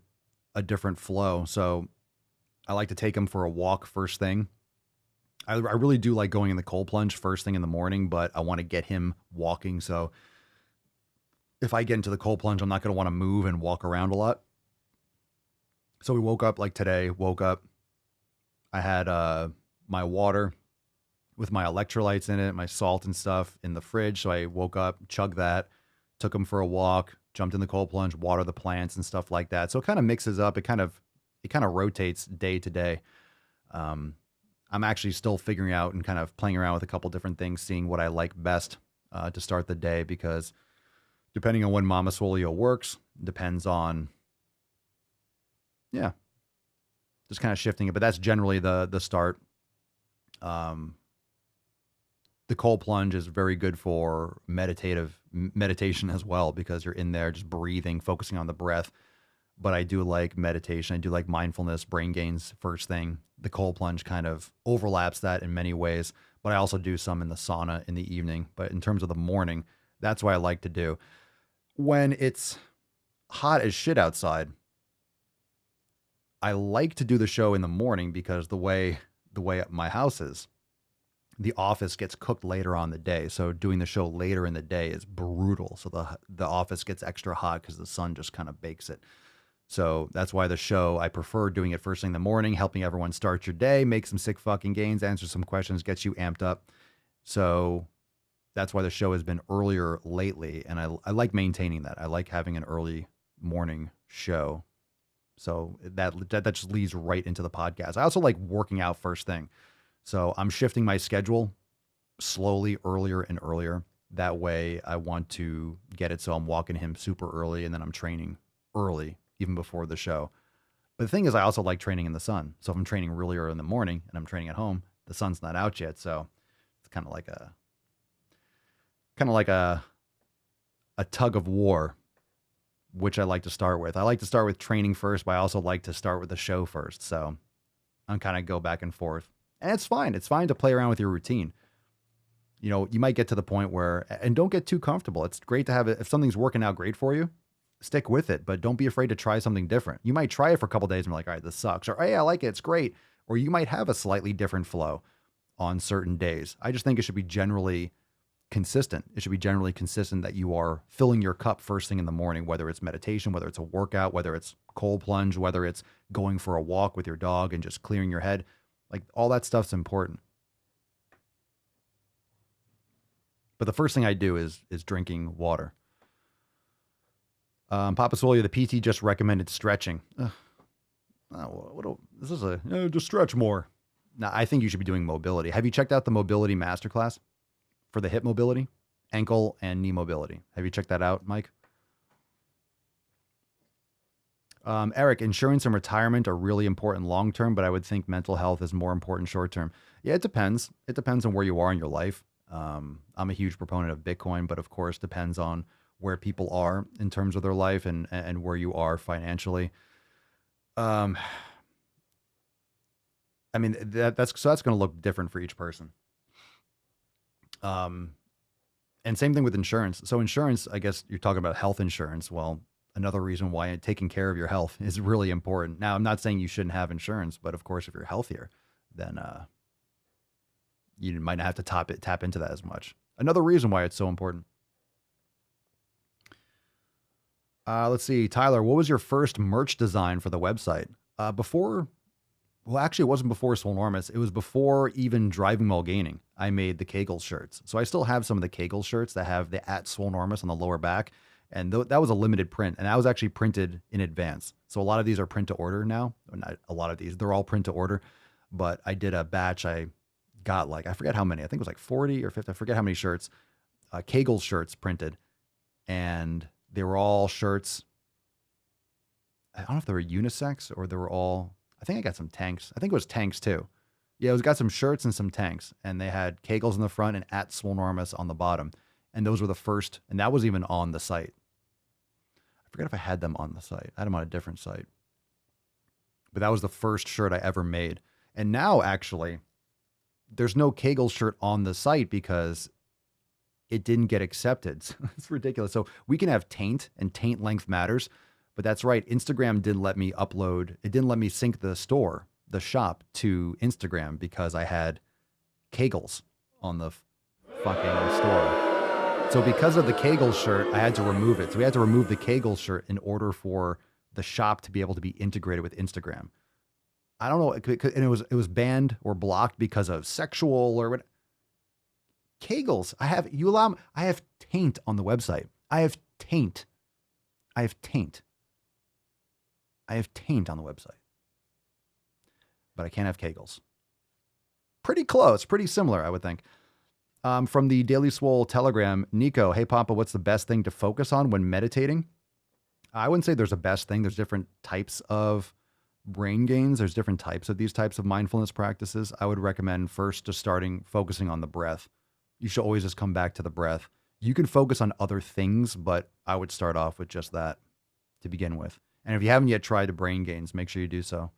flow. So I like to take him for a walk first thing. I really do like going in the cold plunge first thing in the morning, but I want to get him walking. So if I get into the cold plunge, I'm not going to want to move and walk around a lot. So we woke up like today, I had my water with my electrolytes in it, my salt and stuff in the fridge. So I woke up, chugged that, took him for a walk, jumped in the cold plunge, water the plants and stuff like that. So it kind of mixes up. It kind of rotates day to day. I'm actually still figuring out and kind of playing around with a couple different things, seeing what I like best to start the day, because depending on when Mama Swolio works, depends on, just kind of shifting it. But that's generally the start. The cold plunge is very good for meditation as well, because you're in there just breathing, focusing on the breath. But I do like meditation. I do like mindfulness, brain gains first thing. The cold plunge kind of overlaps that in many ways, but I also do some in the sauna in the evening. But in terms of the morning, that's what I like to do. When it's hot as shit outside, I like to do the show in the morning, because the way my house is, the office gets cooked later on the day. So doing the show later in the day is brutal. So the office gets extra hot because the sun just kind of bakes it. So that's why the show, I prefer doing it first thing in the morning, helping everyone start your day, make some sick fucking gains, answer some questions, gets you amped up. So that's why the show has been earlier lately. And I like maintaining that. I like having an early morning show. So that just leads right into the podcast. I also like working out first thing. So I'm shifting my schedule slowly, earlier and earlier. That way I want to get it so I'm walking him super early, and then I'm training early, even before the show. But the thing is, I also like training in the sun. So if I'm training really early in the morning and I'm training at home, the sun's not out yet. So it's kind of like a tug of war which I like to start with. I like to start with training first, but I also like to start with the show first. So I'm kind of go back and forth. And it's fine. It's fine to play around with your routine. You know, you might get to the point where, and don't get too comfortable. It's great to have it. If something's working out great for you, stick with it, but don't be afraid to try something different. You might try it for a couple days and be like, all right, this sucks. Or, hey, I like it. It's great. Or you might have a slightly different flow on certain days. I just think it should be generally consistent. It should be generally consistent that you are filling your cup first thing in the morning, whether it's meditation, whether it's a workout, whether it's cold plunge, whether it's going for a walk with your dog and just clearing your head. Like all that stuff's important. But the first thing I do is drinking water. Papa Swolio, the PT just recommended stretching. This is just stretch more. Now, I think you should be doing mobility. Have you checked out the mobility masterclass for the hip mobility, ankle and knee mobility? Have you checked that out, Mike? Eric, insurance and retirement are really important long-term, but I would think mental health is more important short-term. Yeah, it depends. It depends on where you are in your life. I'm a huge proponent of Bitcoin, but of course depends on where people are in terms of their life and where you are financially. I mean, that's going to look different for each person. And same thing with insurance. So insurance, I guess you're talking about health insurance. Well, another reason why taking care of your health is really important. Now, I'm not saying you shouldn't have insurance, but of course, if you're healthier, then you might not have to tap into that as much. Another reason why it's so important. Let's see, Tyler, what was your first merch design for the website? Well, actually, it wasn't before Swolenormous. It was before even Driving While Gaining. I made the Kegel shirts. So I still have some of the Kegel shirts that have the @Swolenormous on the lower back. And that was a limited print. And that was actually printed in advance. So a lot of these are print to order now. Not a lot of these. They're all print to order. But I did a batch. I got I forget how many. I think it was 40 or 50. I forget how many shirts. Kegel shirts printed. And they were all shirts. I don't know if they were unisex or they were all, I think I got some tanks. I think it was tanks too. Yeah, it was got some shirts and some tanks. And they had Kegels in the front and @Swolenormous on the bottom. And those were the first, and that was even on the site. I forget if I had them on the site. I had them on a different site. But that was the first shirt I ever made. And now, actually, there's no Kegel shirt on the site because it didn't get accepted. It's ridiculous. So we can have taint, and taint length matters. But that's right. Instagram didn't let me upload. It didn't let me sync the shop to Instagram because I had Kegels on the fucking store. So because of the Kegel shirt, I had to remove it. So we had to remove the Kegel shirt in order for the shop to be able to be integrated with Instagram. I don't know. And it was banned or blocked because of sexual or what. Kegels. I have taint on the website. I have taint on the website. But I can't have Kegels. Pretty close, pretty similar, I would think. From the Daily Swole Telegram, Nico, hey Papa, what's the best thing to focus on when meditating? I wouldn't say there's a best thing. There's different types of brain gains. There's different types of these types of mindfulness practices. I would recommend first just focusing on the breath. You should always just come back to the breath. You can focus on other things, but I would start off with just that to begin with. And if you haven't yet tried the brain gains, make sure you do so.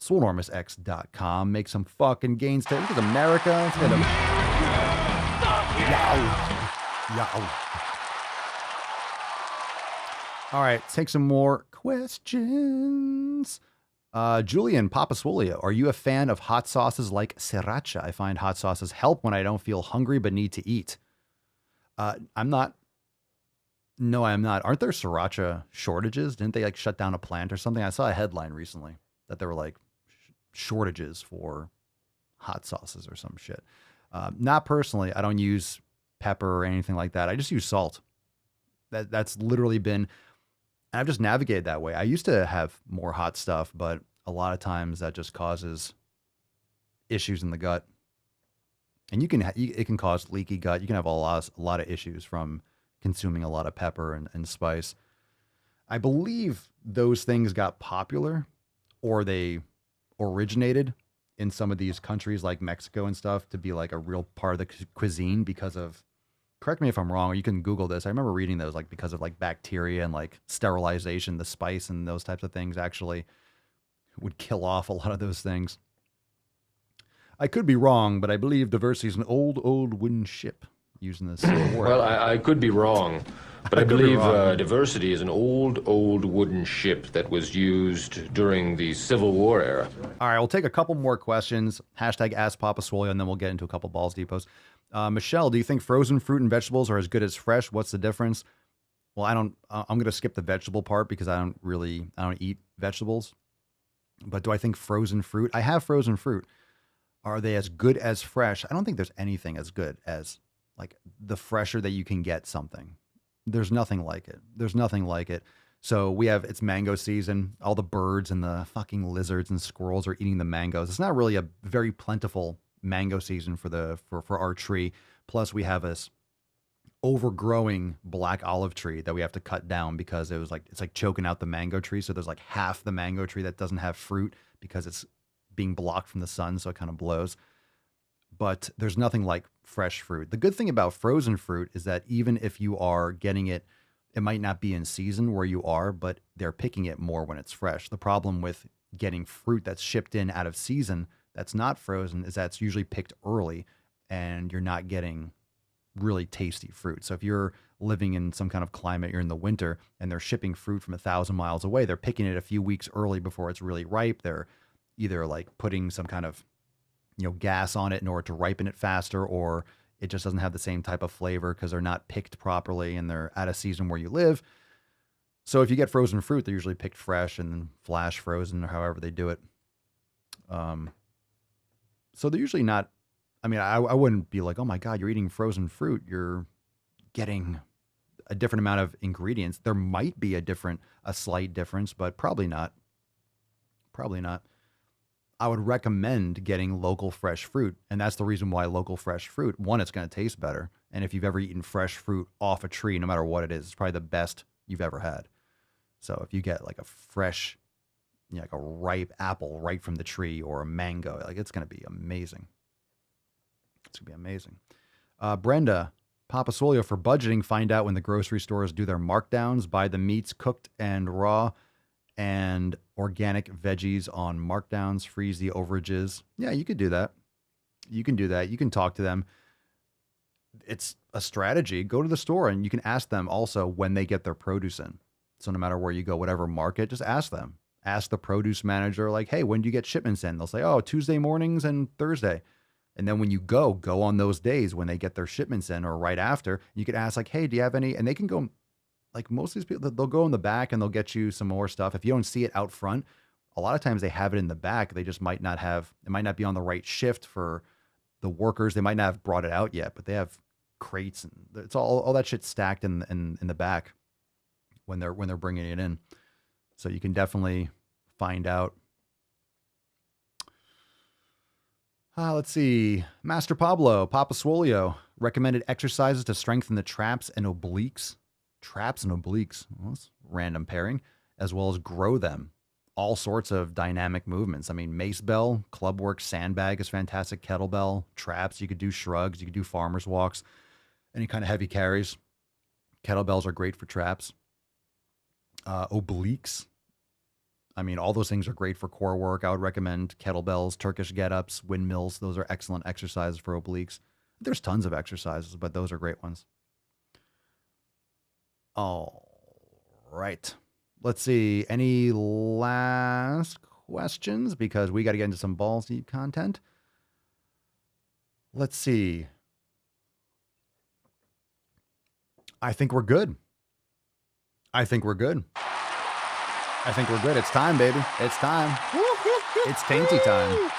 SwoleNormousX.com. Make some fucking gains today. Look at America. Let's get them. Yow. All right, take some more questions. Julian, Papa Swolio, are you a fan of hot sauces like sriracha? I find hot sauces help when I don't feel hungry but need to eat. I'm not. No, I'm not. Aren't there sriracha shortages? Didn't they shut down a plant or something? I saw a headline recently that there were shortages for hot sauces or some shit. Not personally. I don't use pepper or anything like that. I just use salt. That's literally been, I've just navigated that way. I used to have more hot stuff, but a lot of times that just causes issues in the gut. And it can cause leaky gut. You can have a lot of issues from consuming a lot of pepper and spice. I believe those things got popular, or they originated in some of these countries like Mexico and stuff to be a real part of the cuisine because of correct me if I'm wrong, or you can Google this. I remember reading those, like, because of like bacteria and like sterilization, the spice and those types of things actually would kill off a lot of those things. I could be wrong, but I believe diversity is an old wooden ship using the Civil War. Well, I could be wrong, but I believe diversity is an old wooden ship that was used during the Civil War era. All right, we'll take a couple more questions. Hashtag Ask Papa Swolio, and then we'll get into a couple Balls Depots. Michelle, do you think frozen fruit and vegetables are as good as fresh? What's the difference? Well, I'm going to skip the vegetable part because I don't eat vegetables. But do I think frozen fruit? I have frozen fruit. Are they as good as fresh? I don't think there's anything as good as like the fresher that you can get something. There's nothing like it. There's nothing like it. So it's mango season. All the birds and the fucking lizards and squirrels are eating the mangoes. It's not really a very plentiful mango season for our tree. Plus we have this overgrowing black olive tree that we have to cut down because it's like choking out the mango tree. So there's like half the mango tree that doesn't have fruit because it's being blocked from the sun, so it kind of blows. But there's nothing like fresh fruit. The good thing about frozen fruit is that even if you are getting it, it might not be in season where you are, but they're picking it more when it's fresh. The problem with getting fruit that's shipped in out of season that's not frozen is that it's usually picked early and you're not getting really tasty fruit. So if you're living in some kind of climate, you're in the winter and they're shipping fruit from 1,000 miles away, they're picking it a few weeks early before it's really ripe. They're either like putting some kind of, gas on it in order to ripen it faster, or it just doesn't have the same type of flavor because they're not picked properly and they're out of season where you live. So if you get frozen fruit, they're usually picked fresh and then flash frozen or however they do it. So they're usually not, I wouldn't be like, oh my God, you're eating frozen fruit. You're getting a different amount of ingredients. There might be a slight difference, but probably not. Probably not. I would recommend getting local fresh fruit. And that's the reason why local fresh fruit, one, it's going to taste better. And if you've ever eaten fresh fruit off a tree, no matter what it is, it's probably the best you've ever had. So if you get like a fresh, like a ripe apple right from the tree or a mango, like it's going to be amazing. It's going to be amazing. Brenda, Papa Swolio, for budgeting, find out when the grocery stores do their markdowns, buy the meats cooked and raw and organic veggies on markdowns, freeze the overages. Yeah, you could do that. You can do that. You can talk to them. It's a strategy. Go to the store and you can ask them also when they get their produce in. So no matter where you go, whatever market, just ask them. Ask the produce manager, like, hey, when do you get shipments in? They'll say, oh, Tuesday mornings and Thursday. And then when you go on those days when they get their shipments in or right after, you could ask like, hey, do you have any? And they can go, like most of these people, they'll go in the back and they'll get you some more stuff. If you don't see it out front, a lot of times they have it in the back. They just might not have, it might not be on the right shift for the workers. They might not have brought it out yet, but they have crates and it's all that shit stacked in the back when they're bringing it in. So you can definitely find out. Let's see. Master Pablo, Papa Swolio, recommended exercises to strengthen the traps and obliques. Traps and obliques. Well, that's a random pairing. As well as grow them. All sorts of dynamic movements. Mace bell, club work, sandbag is fantastic. Kettlebell, traps. You could do shrugs. You could do farmer's walks. Any kind of heavy carries. Kettlebells are great for traps. Obliques. All those things are great for core work. I would recommend kettlebells, Turkish get-ups, windmills. Those are excellent exercises for obliques. There's tons of exercises, but those are great ones. All right. Let's see. Any last questions? Because we got to get into some balls deep content. Let's see. I think we're good. It's time, baby. It's time. It's tainty time.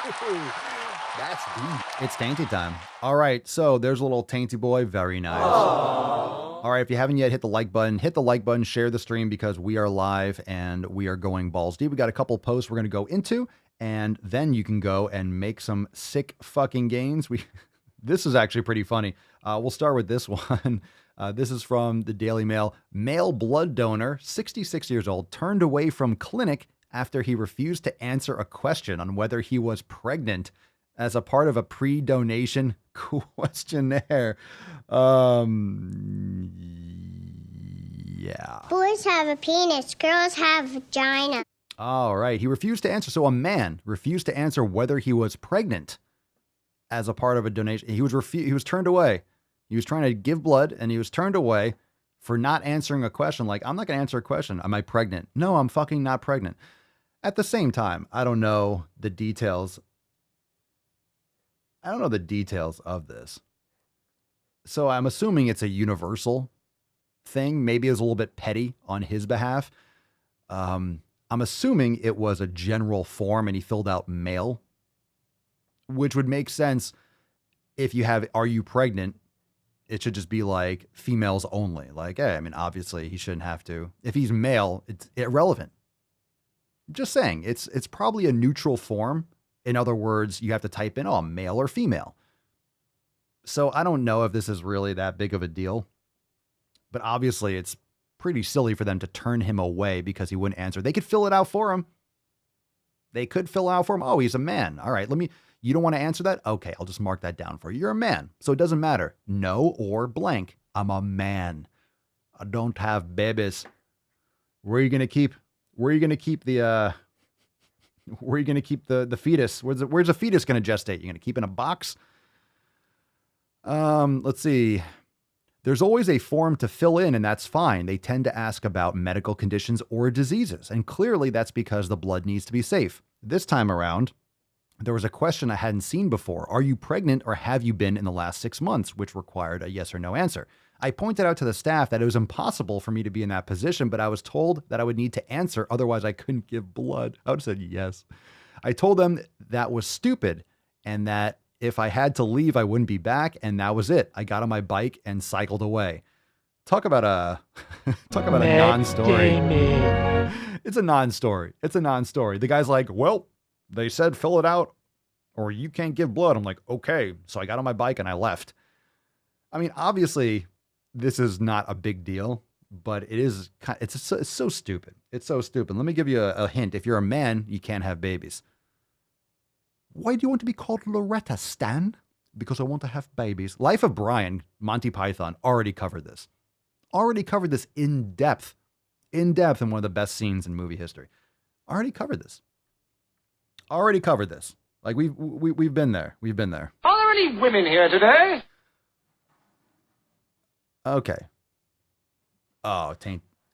That's deep. It's tainty time. All right. So there's a little tainty boy. Very nice. All right. If you haven't yet, hit the like button, share the stream because we are live and we are going balls deep. We got a couple posts we're going to go into, and then you can go and make some sick fucking gains. This is actually pretty funny. We'll start with this one. This is from the Daily Mail. Male blood donor, 66 years old, turned away from clinic after he refused to answer a question on whether he was pregnant as a part of a pre-donation questionnaire. Yeah. Boys have a penis, girls have a vagina. All right. He refused to answer. So a man refused to answer whether he was pregnant as a part of a donation. He was turned away. He was trying to give blood and he was turned away for not answering a question. Like, I'm not going to answer a question. Am I pregnant? No, I'm fucking not pregnant. At the same time, I don't know the details. I don't know the details of this. So I'm assuming it's a universal thing. Maybe it was a little bit petty on his behalf. I'm assuming it was a general form and he filled out male, which would make sense if you have, are you pregnant? It should just be like females only. Like, hey, I mean, obviously he shouldn't have to. If he's male, it's irrelevant. Just saying, it's probably a neutral form. In other words, you have to type in, oh, male or female. So I don't know if this is really that big of a deal, but obviously it's pretty silly for them to turn him away because he wouldn't answer. They could fill it out for him. They could fill it out for him. Oh, he's a man. All right, you don't want to answer that? Okay, I'll just mark that down for you. You're a man. So it doesn't matter. No or blank. I'm a man. I don't have babies. Where are you going to keep the fetus? Where's the fetus going to gestate? You're going to keep in a box? Let's see. There's always a form to fill in, and that's fine. They tend to ask about medical conditions or diseases, and clearly that's because the blood needs to be safe. This time around, there was a question I hadn't seen before. Are you pregnant or have you been in the last 6 months, which required a yes or no answer. I pointed out to the staff that it was impossible for me to be in that position, but I was told that I would need to answer, otherwise I couldn't give blood. I would have said yes. I told them that was stupid and that if I had to leave, I wouldn't be back, and that was it. I got on my bike and cycled away. Talk about a non-story. It's a non-story. It's a non-story. The guy's like, well, they said fill it out or you can't give blood. I'm like, okay. So I got on my bike and I left. I mean, obviously, this is not a big deal, but it's so stupid. It's so stupid. Let me give you a hint. If you're a man, you can't have babies. Why do you want to be called Loretta, Stan? Because I want to have babies. Life of Brian, Monty Python, already covered this. Already covered this in depth in one of the best scenes in movie history. Already covered this. Like we've been there. We've been there. Are there any women here today? Okay. Oh,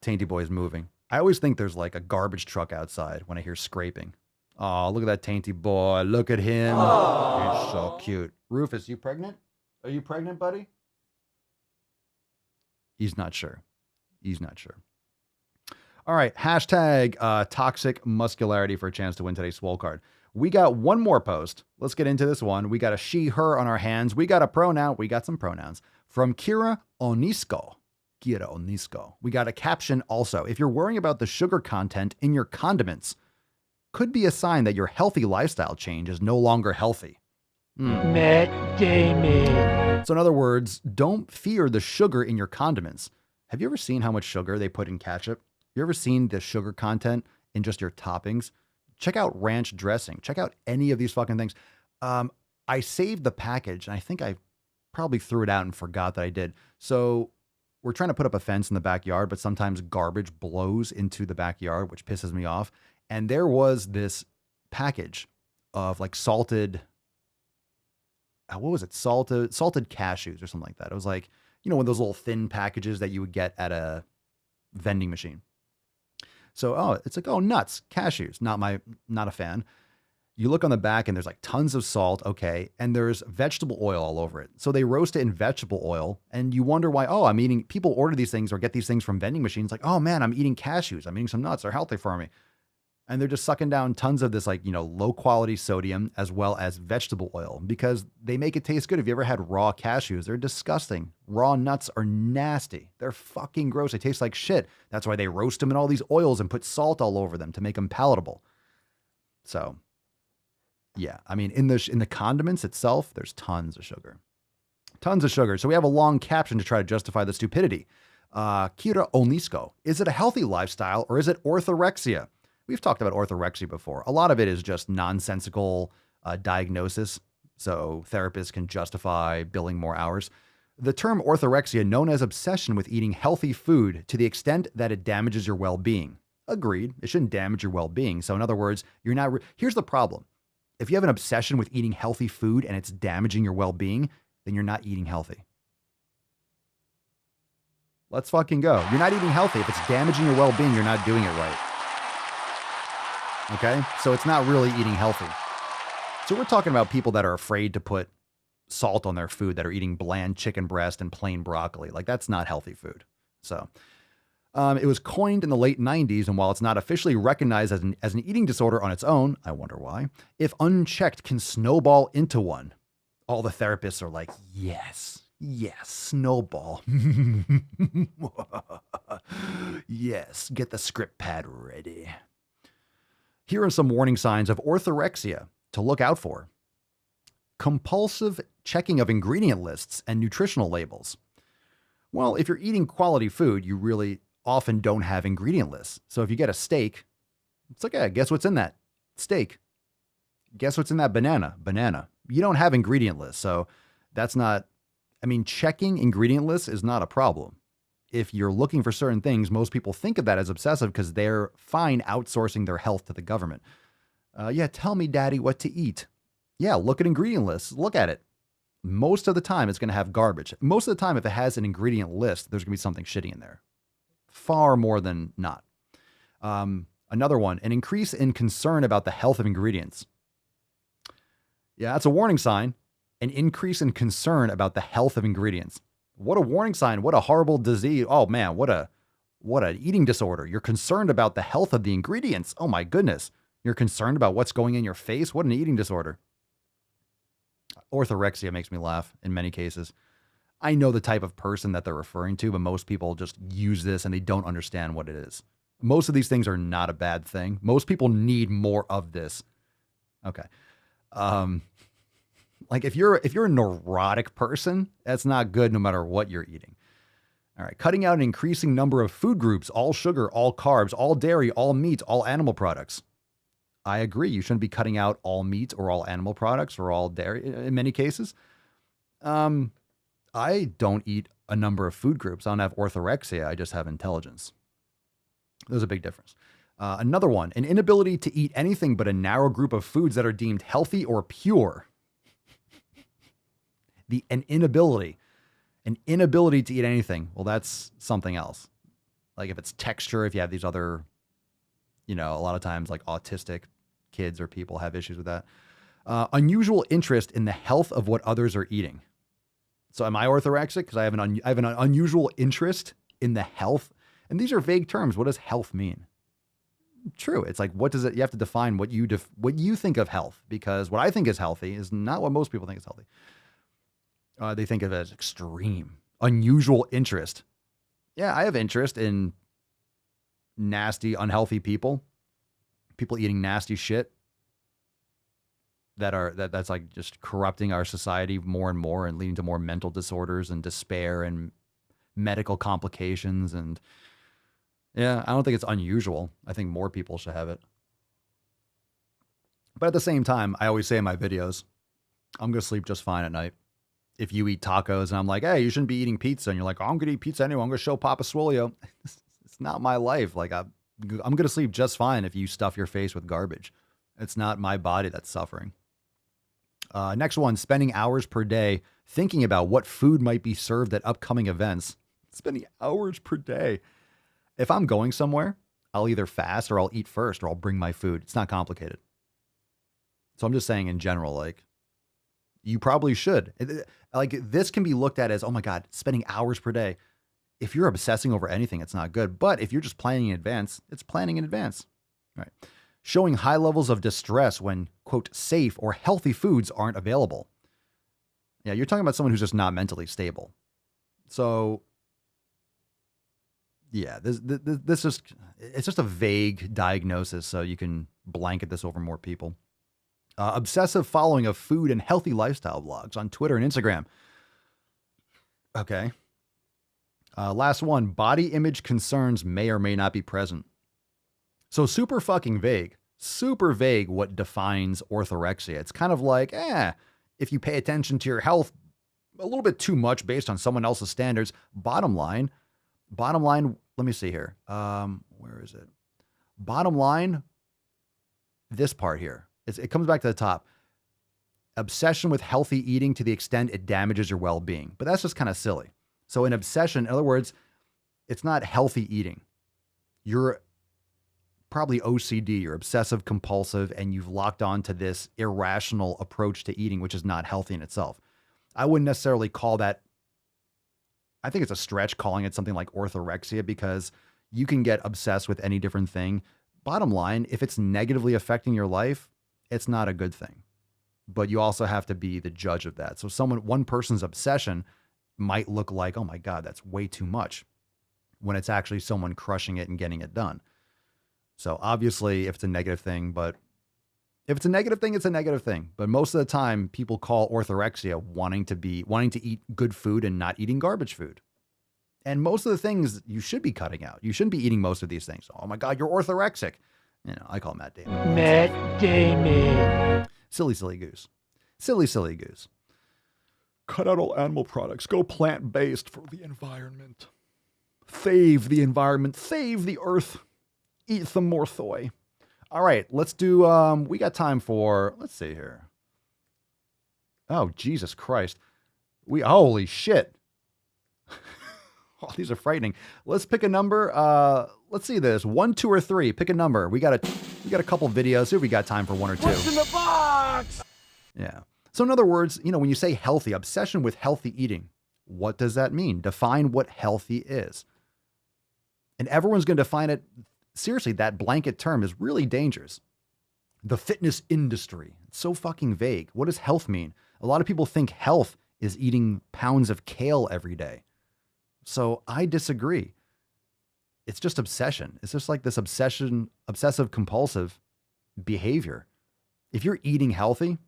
Tainty Boy's moving. I always think there's like a garbage truck outside when I hear scraping. Oh, look at that Tainty Boy. Look at him. Aww. He's so cute. Rufus, you pregnant? Are you pregnant, buddy? He's not sure. All right. Hashtag toxic muscularity for a chance to win today's Swole card. We got one more post. Let's get into this one. We got a she, her on our hands. We got a pronoun. We got some pronouns from Kira Onisko. We got a caption also. If you're worrying about the sugar content in your condiments, could be a sign that your healthy lifestyle change is no longer healthy. Matt Damon. So in other words, don't fear the sugar in your condiments. Have you ever seen how much sugar they put in ketchup? You ever seen the sugar content in just your toppings? Check out ranch dressing. Check out any of these fucking things. I saved the package and I think I probably threw it out and forgot that I did. So we're trying to put up a fence in the backyard, but sometimes garbage blows into the backyard, which pisses me off. And there was this package of like salted, what was it? Salted cashews or something like that. It was like, one of those little thin packages that you would get at a vending machine. So, it's like, nuts, cashews. Not a fan. You look on the back and there's like tons of salt. Okay. And there's vegetable oil all over it. So they roast it in vegetable oil and you wonder why, people order these things or get these things from vending machines. Like, oh man, I'm eating cashews. I'm eating some nuts. They're healthy for me. And they're just sucking down tons of this low quality sodium as well as vegetable oil because they make it taste good. Have you ever had raw cashews? They're disgusting. Raw nuts are nasty. They're fucking gross. They taste like shit. That's why they roast them in all these oils and put salt all over them to make them palatable. So, yeah, I mean, in the condiments itself, there's tons of sugar. So we have a long caption to try to justify the stupidity. Kira Onisko, is it a healthy lifestyle or is it orthorexia? We've talked about orthorexia before. A lot of it is just nonsensical diagnosis so therapists can justify billing more hours. The term orthorexia, known as obsession with eating healthy food to the extent that it damages your well-being. Agreed. It shouldn't damage your well-being. So in other words, you're not, here's the problem. If you have an obsession with eating healthy food and it's damaging your well-being, then you're not eating healthy. Let's fucking go. You're not eating healthy. If it's damaging your well-being, you're not doing it right. Okay? So it's not really eating healthy. So we're talking about people that are afraid to put salt on their food, that are eating bland chicken breast and plain broccoli. Like, that's not healthy food. So it was coined in the late 90s, and while it's not officially recognized as an eating disorder on its own, I wonder why, if unchecked can snowball into one. All the therapists are like, yes, snowball. Yes, get the script pad ready. Here are some warning signs of orthorexia to look out for. Compulsive checking of ingredient lists and nutritional labels. Well, if you're eating quality food, you really often don't have ingredient lists. So if you get a steak, it's like, hey, guess what's in that steak? Guess what's in that banana? Banana. You don't have ingredient lists. So that's not, checking ingredient lists is not a problem. If you're looking for certain things, most people think of that as obsessive because they're fine outsourcing their health to the government. Tell me, daddy, what to eat. Yeah, look at ingredient lists. Look at it. Most of the time, it's going to have garbage. Most of the time, if it has an ingredient list, there's going to be something shitty in there. Far more than not. Another one, an increase in concern about the health of ingredients. Yeah, that's a warning sign. An increase in concern about the health of ingredients. What a warning sign. What a horrible disease. Oh, man, what an eating disorder. You're concerned about the health of the ingredients. Oh, my goodness. You're concerned about what's going in your face. What an eating disorder. Orthorexia makes me laugh in many cases. I know the type of person that they're referring to, but most people just use this and they don't understand what it is. Most of these things are not a bad thing. Most people need more of this. Okay. Like if you're a neurotic person, that's not good no matter what you're eating. All right. Cutting out an increasing number of food groups, all sugar, all carbs, all dairy, all meat, all animal products. I agree. You shouldn't be cutting out all meat or all animal products or all dairy in many cases. I don't eat a number of food groups. I don't have orthorexia. I just have intelligence. There's a big difference. Another one, an inability to eat anything but a narrow group of foods that are deemed healthy or pure. An inability to eat anything. Well, that's something else. Like if it's texture, if you have these other, a lot of times like autistic kids or people have issues with that. Unusual interest in the health of what others are eating. So am I orthorexic? Because I have an unusual interest in the health. And these are vague terms. What does health mean? True. It's like, what does it, you have to define what you think of health, because what I think is healthy is not what most people think is healthy. They think of it as extreme, unusual interest. Yeah, I have interest in nasty, unhealthy people eating nasty shit that's like just corrupting our society more and more and leading to more mental disorders and despair and medical complications. And yeah, I don't think it's unusual. I think more people should have it. But at the same time, I always say in my videos, I'm going to sleep just fine at night. If you eat tacos and I'm like, hey, you shouldn't be eating pizza. And you're like, oh, I'm going to eat pizza anyway. I'm going to show Papa Swolio. It's not my life. Like I'm going to sleep just fine if you stuff your face with garbage. It's not my body that's suffering. Next one, spending hours per day thinking about what food might be served at upcoming events. Spending hours per day. If I'm going somewhere, I'll either fast or I'll eat first or I'll bring my food. It's not complicated. So I'm just saying in general, like, you probably should. Like, this can be looked at as, oh my God, spending hours per day. If you're obsessing over anything, it's not good. But if you're just planning in advance, it's planning in advance. All right. Showing high levels of distress when, quote, safe or healthy foods aren't available. Yeah, you're talking about someone who's just not mentally stable. So, yeah, it's just a vague diagnosis, so you can blanket this over more people. Obsessive following of food and healthy lifestyle blogs on Twitter and Instagram. Okay. Last one, body image concerns may or may not be present. So super fucking vague what defines orthorexia. It's kind of like, if you pay attention to your health a little bit too much based on someone else's standards. Bottom line, let me see here. Where is it? Bottom line, this part here. It comes back to the top. Obsession with healthy eating to the extent it damages your well-being. But that's just kind of silly. So an obsession, in other words, it's not healthy eating. You're probably OCD, you're obsessive compulsive, and you've locked on to this irrational approach to eating, which is not healthy in itself. I wouldn't necessarily call that, I think it's a stretch calling it something like orthorexia, because you can get obsessed with any different thing. Bottom line, if it's negatively affecting your life, it's not a good thing. But you also have to be the judge of that. So one person's obsession might look like, oh my God, that's way too much, when it's actually someone crushing it and getting it done. So obviously, if it's a negative thing, but if it's a negative thing, it's a negative thing. But most of the time, people call orthorexia wanting to eat good food and not eating garbage food. And most of the things you should be cutting out. You shouldn't be eating most of these things. Oh my God, you're orthorexic. You know, I call Matt Damon. Matt Damon. Silly, silly goose. Silly, silly goose. Cut out all animal products. Go plant-based for the environment. Save the environment. Save the earth. Eat some more soy. All right, let's do, we got time for, let's see here. Oh, Jesus Christ. Holy shit. Oh, these are frightening. Let's pick a number. Let's see this. 1, 2, or 3. Pick a number. We got a couple videos. See if we got time for 1 or 2. What's in the box? Yeah. So in other words, when you say healthy, obsession with healthy eating, what does that mean? Define what healthy is. And everyone's going to define it. Seriously, that blanket term is really dangerous. The fitness industry. It's so fucking vague. What does health mean? A lot of people think health is eating pounds of kale every day. So I disagree. It's just obsession. It's just like this obsessive compulsive behavior. If you're eating healthy,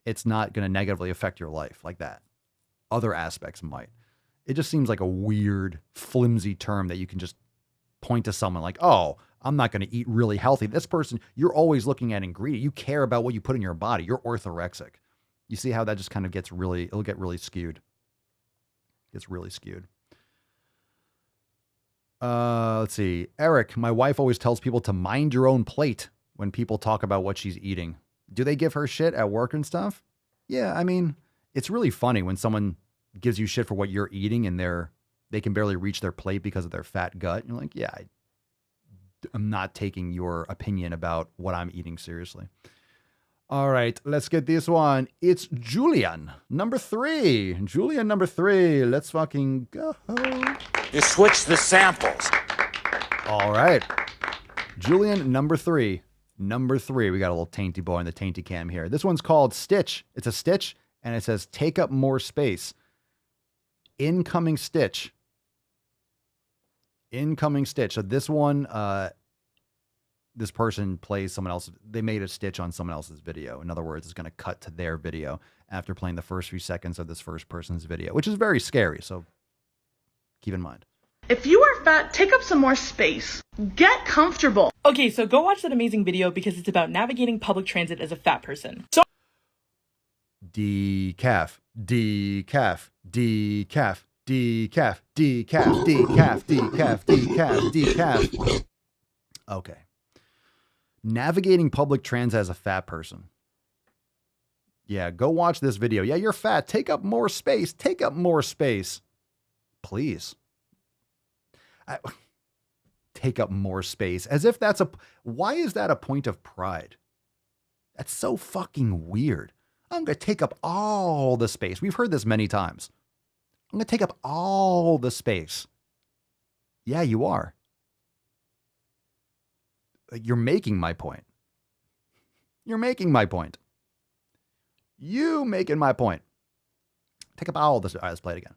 it's not going to negatively affect your life like that. Other aspects might. It just seems like a weird, flimsy term that you can just point to someone like, oh, I'm not going to eat really healthy. This person, you're always looking at ingredient. You care about what you put in your body. You're orthorexic. You see how that just kind of it'll get really skewed. Gets really skewed. Let's see. Eric, my wife always tells people to mind your own plate when people talk about what she's eating. Do they give her shit at work and stuff? Yeah, I mean, it's really funny when someone gives you shit for what you're eating and they can barely reach their plate because of their fat gut. You're like, yeah, I'm not taking your opinion about what I'm eating seriously. All right, let's get this one. It's Julian, number 3. Julian, number 3. Let's fucking go. You switch the samples. All right. Julian, number 3. Number 3. We got a little tainty boy in the tainty cam here. This one's called Stitch. It's a stitch, and it says, take up more space. Incoming stitch. Incoming stitch. So this one, this person plays someone else. They made a stitch on someone else's video. In other words, it's going to cut to their video after playing the first few seconds of this first person's video, which is very scary. So keep in mind. If you are fat, take up some more space. Get comfortable. Okay, so go watch that amazing video because it's about navigating public transit as a fat person. So decaf, decaf, decaf, decaf, decaf, decaf, decaf, decaf, decaf. Okay. Navigating public transit as a fat person. Yeah, go watch this video. Yeah, you're fat. Take up more space. Take up more space. Please. Take up more space. As if that's why is that a point of pride? That's so fucking weird. I'm going to take up all the space. We've heard this many times. I'm going to take up all the space. Yeah, you are. You're making my point. You're making my point. You making my point. Take up all this. All right, let's play it again.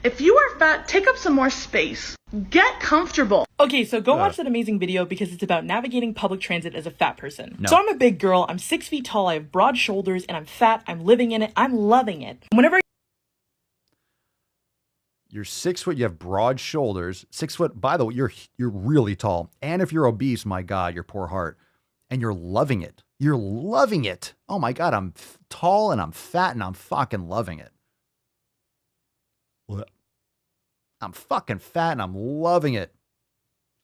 If you are fat, take up some more space. Get comfortable. Okay, so go watch that amazing video because it's about navigating public transit as a fat person. No. So I'm a big girl, I'm 6 feet tall, I have broad shoulders, and I'm fat, I'm living in it, I'm loving it. Whenever you're 6 foot, you have broad shoulders, 6 foot, by the way, you're really tall. And if you're obese, my God, your poor heart. and you're loving it. You're loving it. Oh my God, I'm tall and I'm fat and I'm fucking loving it. What? I'm fucking fat and I'm loving it.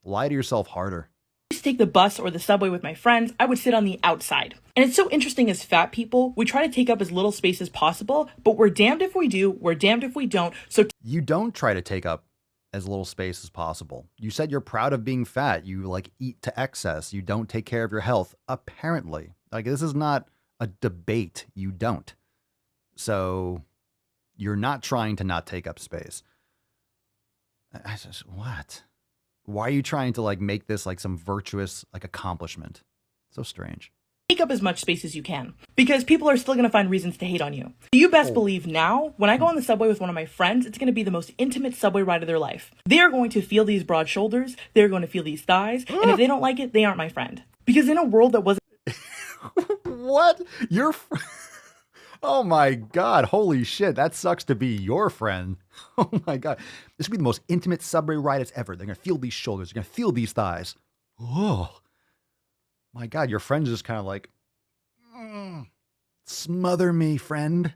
Lie to yourself harder. I used to take the bus or the subway with my friends, I would sit on the outside. And it's so interesting as fat people, we try to take up as little space as possible, but we're damned if we do, we're damned if we don't. So you don't try to take up as little space as possible. You said you're proud of being fat. You like eat to excess. You don't take care of your health, apparently. Like, this is not a debate. You don't. So you're not trying to not take up space. I just, what? Why are you trying to like make this like some virtuous like accomplishment? So strange. Take up as much space as you can, because people are still going to find reasons to hate on you. You best believe now, when I go on the subway with one of my friends, it's going to be the most intimate subway ride of their life. They are going to feel these broad shoulders, they're going to feel these thighs, and if they don't like it, they aren't my friend. Because in a world that wasn't... What? Oh my God, holy shit, that sucks to be your friend. Oh my God. This would be the most intimate subway ride it's ever. They're going to feel these shoulders, they're going to feel these thighs. Oh. My God, your friend's just kind of like, smother me, friend.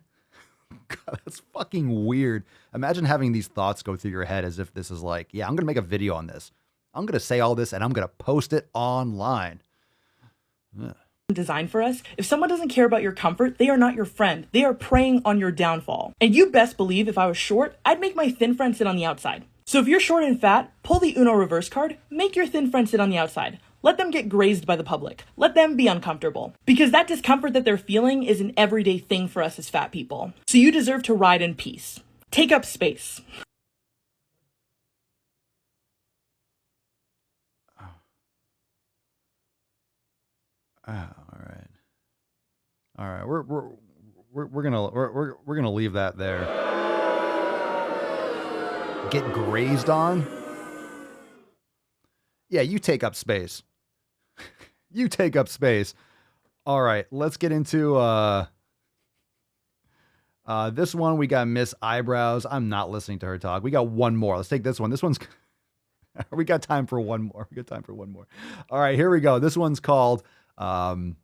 God, that's fucking weird. Imagine having these thoughts go through your head as if this is like, yeah, I'm going to make a video on this. I'm going to say all this and I'm going to post it online. Ugh. Designed for us. If someone doesn't care about your comfort, they are not your friend. They are preying on your downfall. And you best believe if I was short, I'd make my thin friend sit on the outside. So if you're short and fat, pull the Uno reverse card, make your thin friend sit on the outside. Let them get grazed by the public. Let them be uncomfortable. Because that discomfort that they're feeling is an everyday thing for us as fat people. So you deserve to ride in peace. Take up space. Oh, all right. All right. We're gonna leave that there. Get grazed on? Yeah, you take up space. You take up space. All right, let's get into this one. We got Miss Eyebrows. I'm not listening to her talk. We got one more. Let's take this one. This one's we got time for one more. We got time for one more. All right, here we go. This one's called I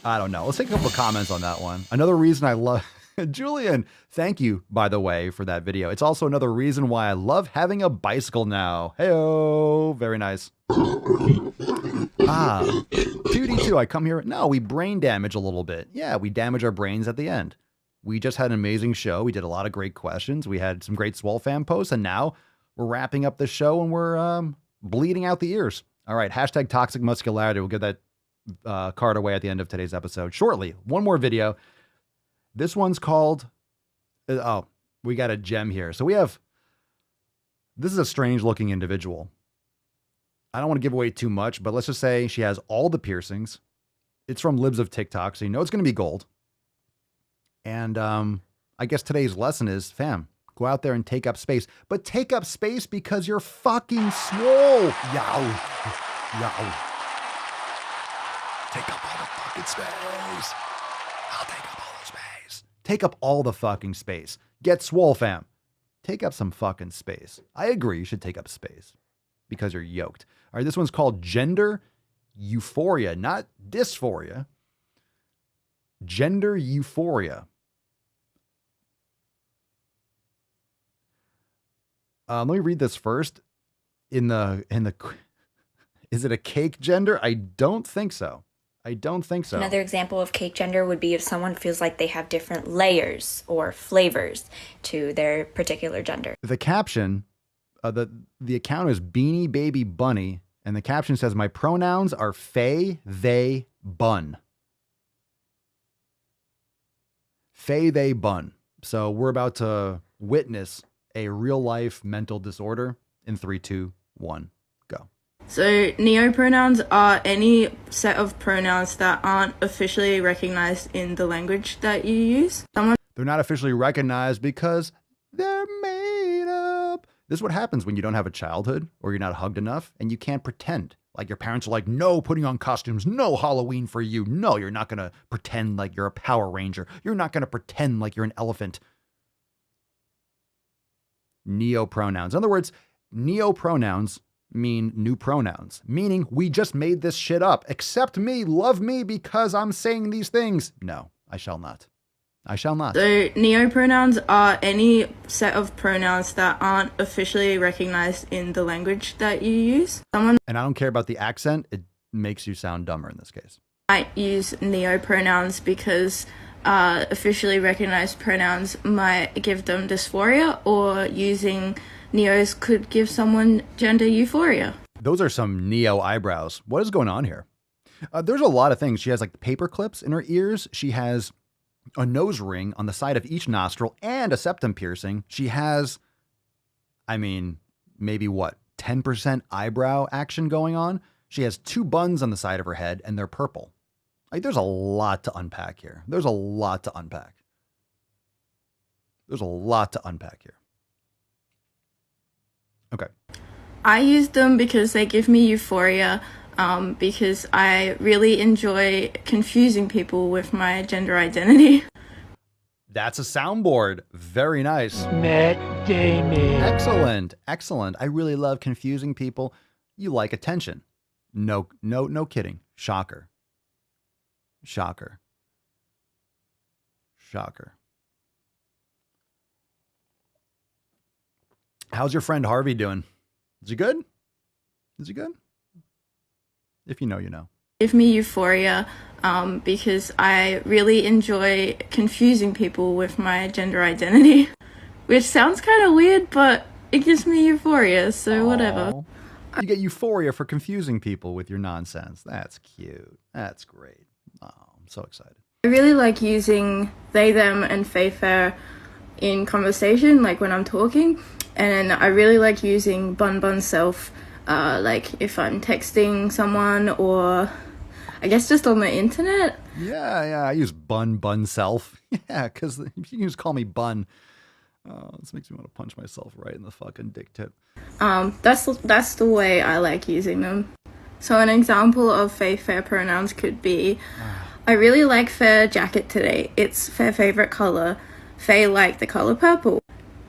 don't know. Let's take a couple of comments on that one. Another reason I love Julian, thank you, by the way, for that video. It's also another reason why I love having a bicycle now. Hey-oh, very nice. 2D2, I come here. No, we brain damage a little bit. Yeah, we damage our brains at the end. We just had an amazing show. We did a lot of great questions. We had some great SWOLE fan posts, and now we're wrapping up the show and we're bleeding out the ears. All right, hashtag toxic muscularity. We'll get that card away at the end of today's episode shortly. One more video. This one's called, oh, we got a gem here. So this is a strange looking individual. I don't want to give away too much, but let's just say she has all the piercings. It's from Libs of TikTok, so you know it's going to be gold. And I guess today's lesson is, fam, go out there and take up space. But take up space because you're fucking swole. Yow. Yow. Take up all the fucking space. I'll take up all the space. Take up all the fucking space. Get swole, fam. Take up some fucking space. I agree you should take up space because you're yoked. All right, this one's called Gender Euphoria, not Dysphoria. Gender Euphoria. Let me read this first. Is it a cake gender? I don't think so. Another example of cake gender would be if someone feels like they have different layers or flavors to their particular gender. The caption, the account is Beanie Baby Bunny, and the caption says, "My pronouns are Faye, they, bun." Faye, they, bun. So we're about to witness a real life mental disorder in 3, 2, 1, go. So neopronouns are any set of pronouns that aren't officially recognized in the language that you use. They're not officially recognized because they're made up. This is what happens when you don't have a childhood or you're not hugged enough and you can't pretend. Like your parents are like, no putting on costumes, no Halloween for you. No, you're not going to pretend like you're a Power Ranger. You're not going to pretend like you're an elephant. Neopronouns. In other words, neopronouns mean new pronouns, meaning we just made this shit up. Accept me, love me because I'm saying these things. No, I shall not. I shall not. So neopronouns are any set of pronouns that aren't officially recognized in the language that you use. Someone And I don't care about the accent. It makes you sound dumber in this case. might use neopronouns because officially recognized pronouns might give them dysphoria, or using neos could give someone gender euphoria. Those are some neo eyebrows. What is going on here? There's a lot of things. She has like paper clips in her ears. She has a nose ring on the side of each nostril and a septum piercing. She has, I mean, maybe what, 10% eyebrow action going on. She has 2 buns on the side of her head and they're purple. Like, there's a lot to unpack here. There's a lot to unpack. There's a lot to unpack here. Okay. I use them because they give me euphoria, because I really enjoy confusing people with my gender identity. That's a soundboard. Very nice. Matt Damon. Excellent. Excellent. I really love confusing people. You like attention. No kidding. Shocker. Shocker. Shocker. How's your friend Harvey doing? Is he good? Is he good? If you know, you know. Give me euphoria, because I really enjoy confusing people with my gender identity, which sounds kind of weird, but it gives me euphoria, so whatever. You get euphoria for confusing people with your nonsense. That's cute. That's great. Oh, I'm so excited. I really like using they, them, and they, fair in conversation, like when I'm talking, and I really like using bun self, like if I'm texting someone or I guess just on the internet. Yeah, I use bun self. Yeah, because you can just call me bun. Oh, this makes me want to punch myself right in the fucking dick tip. That's the way I like using them. So an example of fair pronouns could be, I really like fair jacket today. It's fair favorite color. Faye like the color purple.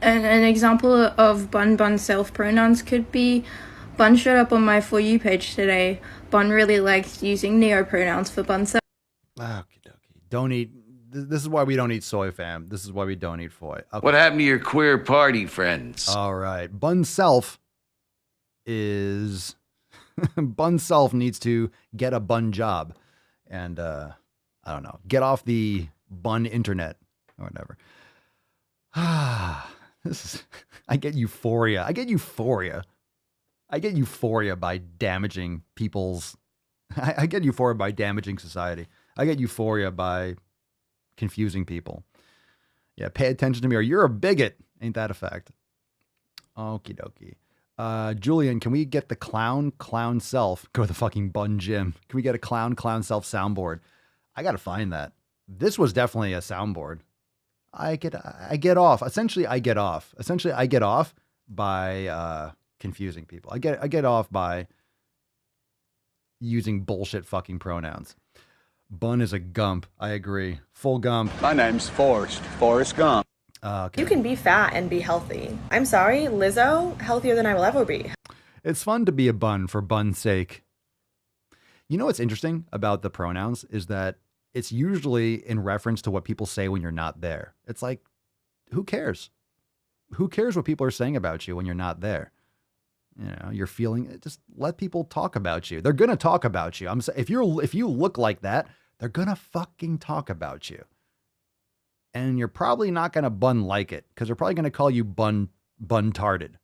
And an example of bun self pronouns could be, Bun showed up on my For You page today. Bun really likes using neo-pronouns for bun self. Okie dokie. Don't eat. This is why we don't eat soy, fam. This is why we don't eat foy. Okay. What happened to your queer party friends? All right. Bun self is... Bun self needs to get a bun job. And, I don't know. Get off the bun internet or whatever. I get euphoria. I get euphoria by damaging people's... I get euphoria by damaging society. I get euphoria by confusing people. Yeah, pay attention to me or you're a bigot. Ain't that a fact? Okie dokie. Julian, can we get the clown self? Go to the fucking bun gym. Can we get a clown self soundboard? I got to find that. This was definitely a soundboard. I get off. Essentially, I get off by confusing people. I get off by using bullshit fucking pronouns. Bun is a gump. I agree. Full gump. My name's Forrest Gump. Okay. You can be fat and be healthy. I'm sorry, Lizzo, healthier than I will ever be. It's fun to be a bun for bun's sake. You know what's interesting about the pronouns is that it's usually in reference to what people say when you're not there. It's like, who cares? Who cares what people are saying about you when you're not there? You know, you're feeling, just let people talk about you. They're going to talk about you. If you look like that, they're going to fucking talk about you. And you're probably not going to bun like it because they're probably going to call you bun-tarded.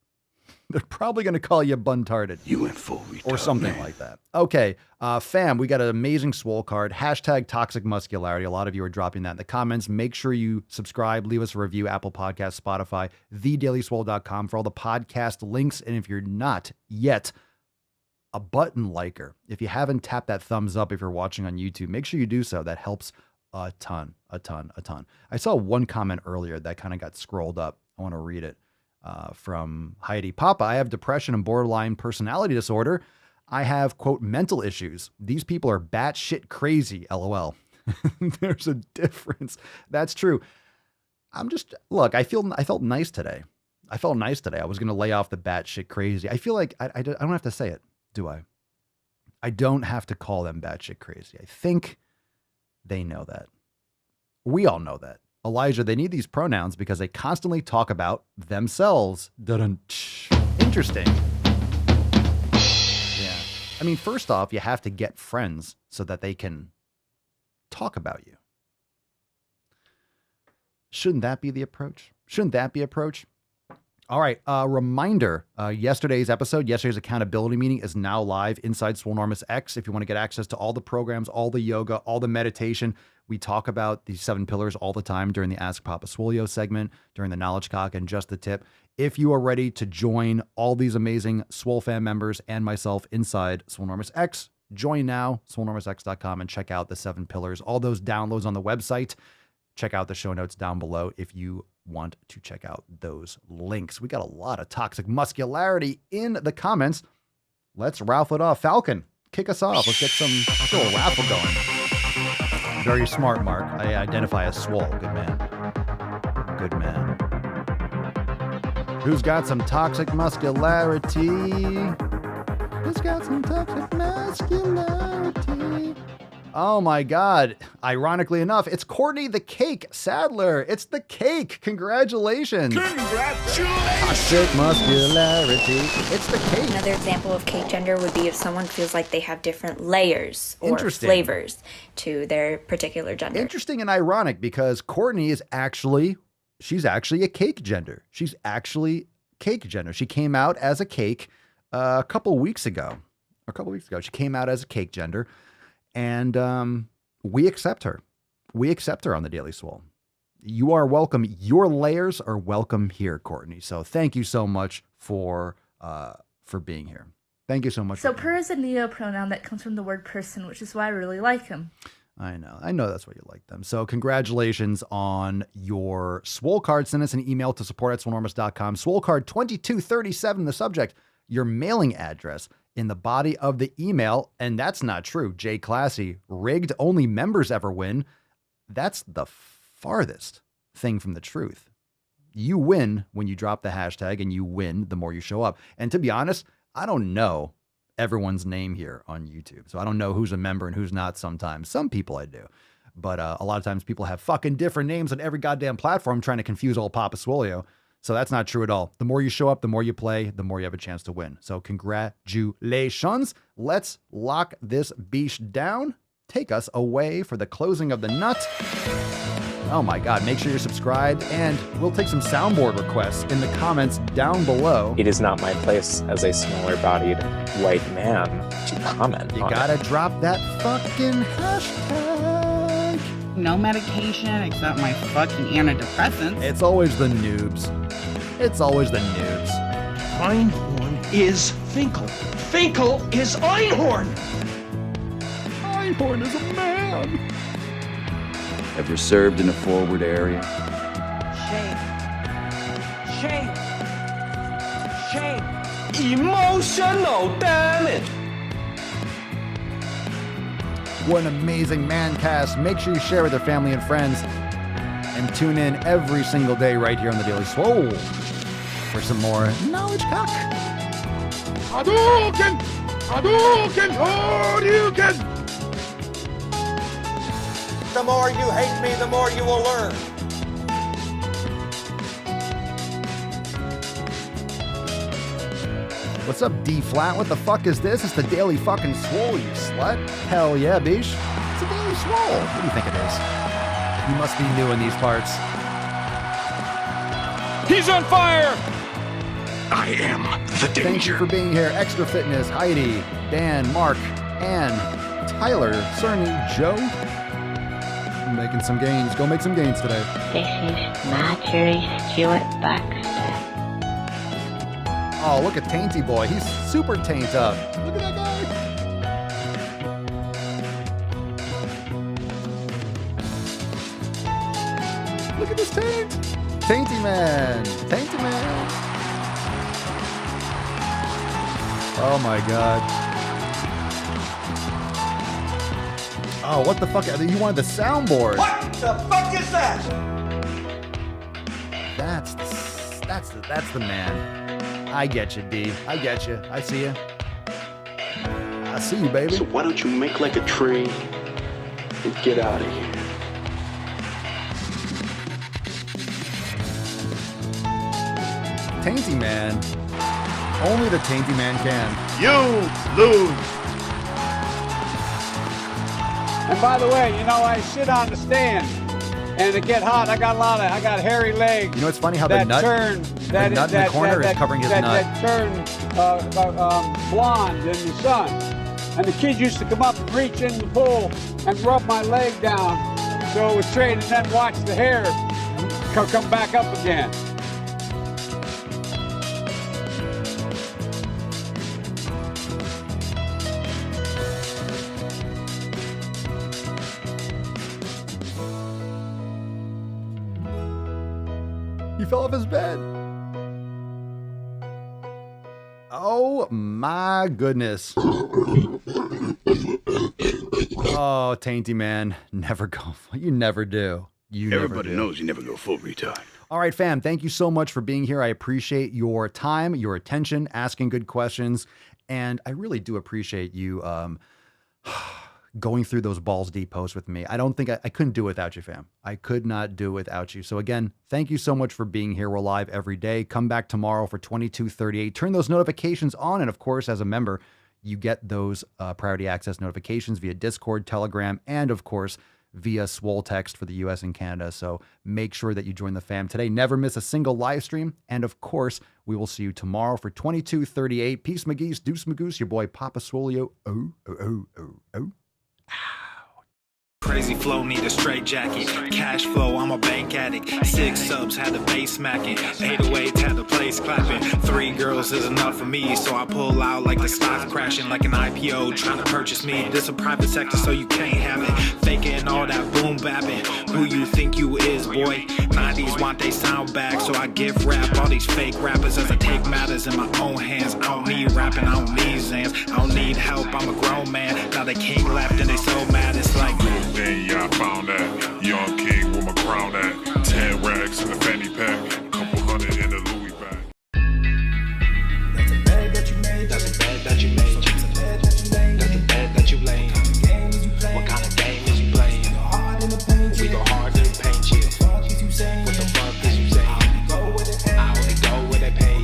They're probably going to call you bun-tarded. You went full retard, or something like that. Okay, fam, we got an amazing swole card. Hashtag toxic muscularity. A lot of you are dropping that in the comments. Make sure you subscribe, leave us a review, Apple Podcasts, Spotify, thedailyswole.com for all the podcast links. And if you're not yet a button liker, if you haven't tapped that thumbs up, if you're watching on YouTube, make sure you do so. That helps a ton. I saw one comment earlier that kind of got scrolled up. I want to read it. From Heidi. Papa, I have depression and borderline personality disorder. I have, quote, mental issues. These people are batshit crazy, LOL. There's a difference. That's true. Look, I felt nice today. I felt nice today. I was going to lay off the batshit crazy. I feel like I don't have to say it, do I? I don't have to call them batshit crazy. I think they know that. We all know that. Elijah, they need these pronouns because they constantly talk about themselves. Interesting. Yeah. I mean, first off, you have to get friends so that they can talk about you. Shouldn't that be the approach? Shouldn't that be approach? All right. Reminder, yesterday's accountability meeting is now live inside Swolenormous X. If you want to get access to all the programs, all the yoga, all the meditation, we talk about the 7 pillars all the time during the Ask Papa Swolio segment, during the Knowledge Cock and Just the Tip. If you are ready to join all these amazing Swole fan members and myself inside Swolenormous X, join now, swolenormousx.com, and check out the 7 pillars. All those downloads on the website. Check out the show notes down below if you want to check out those links. We got a lot of toxic muscularity in the comments. Let's raffle it off. Falcon, kick us off. Let's get a little raffle going. Very smart, Mark. I identify as Swole. Good man. Good man. Who's got some toxic muscularity? Who's got some toxic muscularity? Oh my God. Ironically enough, it's Courtney the Cake Sadler. It's the cake. Congratulations. Toxic muscularity. It's the cake. Another example of cake gender would be if someone feels like they have different layers or flavors to their particular gender. Interesting and ironic because Courtney is she's actually a cake gender. She's actually cake gender. She came out as a cake a couple weeks ago. She came out as a cake gender. And we accept her. We accept her on the Daily Swole. You are welcome. Your layers are welcome here, Courtney. So thank you so much for being here. Thank you so much. So per is a neo pronoun that comes from the word person, which is why I really like him. I know that's why you like them. So congratulations on your Swole card. Send us an email to support@swolenormous.com. Swole card 2237, the subject, your mailing address in the body of the email. And that's not true. Jay Classy, rigged, only members ever win. That's the farthest thing from the truth. You win when you drop the hashtag, and you win the more you show up. And to be honest, I don't know everyone's name here on YouTube. So I don't know who's a member and who's not sometimes. Some people I do. But a lot of times people have fucking different names on every goddamn platform trying to confuse old Papa Swolio. So that's not true at all. The more you show up, the more you play, the more you have a chance to win. So congratulations. Let's lock this beach down. Take us away for the closing of the nut. Oh my God, make sure you're subscribed, and we'll take some soundboard requests in the comments down below. It is not my place as a smaller-bodied white man to comment You on gotta it. drop that fucking hashtag. No medication except my fucking antidepressants. It's always the noobs. It's always the noobs. Einhorn is Finkel. Finkel is Einhorn. Einhorn is a man. Ever served in a forward area? Shame. Emotional damage. What an amazing man cast. Make sure you share with your family and friends. And tune in every single day right here on the Daily Swole for some more Knowledge Cock. Hadouken! Hadouken! Hadouken! The more you hate me, the more you will learn. What's up, D-Flat? What the fuck is this? It's the Daily fucking Swole, you slut. Hell yeah, bish. It's a Daily Swole. What do you think it is? You must be new in these parts. He's on fire! I am the danger. Thank you for being here. Extra Fitness, Heidi, Dan, Mark, Ann, Tyler, Cerny, Joe. Making some gains. Go make some gains today. This is Marjorie Stewart Baxter. Oh, look at Tainty Boy. He's super taint up. Look at that guy. Look at this taint. Tainty Man. Tainty Man. Oh my God. Oh, what the fuck? You wanted the soundboard. What the fuck is that? That's the man. I get you, D. I get you. I see you. I see you, baby. So why don't you make like a tree and get out of here? Tainty Man. Only the Tainty Man can. You lose. And by the way, you know, I sit on the stand and it get hot. I got hairy legs. You know, it's funny how the nut in the corner is covering his nut. That turn blonde in the sun. And the kids used to come up and reach in the pool and rub my leg down so it was straight, and then watch the hair come back up again. He fell off his bed. Oh my goodness. Oh, Tainty Man, never go. You never do. Everybody knows you never go full retard. All right, fam, thank you so much for being here. I appreciate your time, your attention, asking good questions, and I really do appreciate you going through those balls deep posts with me. I don't think I couldn't do it without you, fam. I could not do it without you. So again, thank you so much for being here. We're live every day. Come back tomorrow for 2238. Turn those notifications on. And of course, as a member, you get those priority access notifications via Discord, Telegram, and of course, via SWOLE text for the US and Canada. So make sure that you join the fam today. Never miss a single live stream. And of course, we will see you tomorrow for 2238. Peace, McGee's, Deuce Magoose, your boy Papa Swolio. Oh. Crazy flow, need a straight jacket. Cash flow, I'm a bank addict. 6 subs, had the bass smacking. 808s, had the place clapping. 3 girls is enough for me, so I pull out like the stock crashing. Like an IPO, trying to purchase me. This a private sector, so you can't have it. Faking all that boom bapping. Who you think you is, boy? 90s want they sound back, so I give rap all these fake rappers as I take matters in my own hands. I don't need rapping, I don't need Zans. I don't need help, I'm a grown man. Now they king left and they so mad, it's like Then yeah, I found that young king with my crown at 10 racks in the fanny pack, couple hundred in the Louis bag. That's a bed that you made. That's a bed that you made. That's the bed that you laid. What kind of game is you playing? We go hard in the paint, yeah. What the fuck is you saying? I only go where they pay.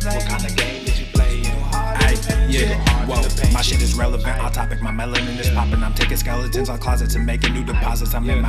What kind of game is you playing? Yeah, whoa, my shit is relevant. On topic, my melanin is popping. I'm taking skeletons on closets and making new deposits. I'm in my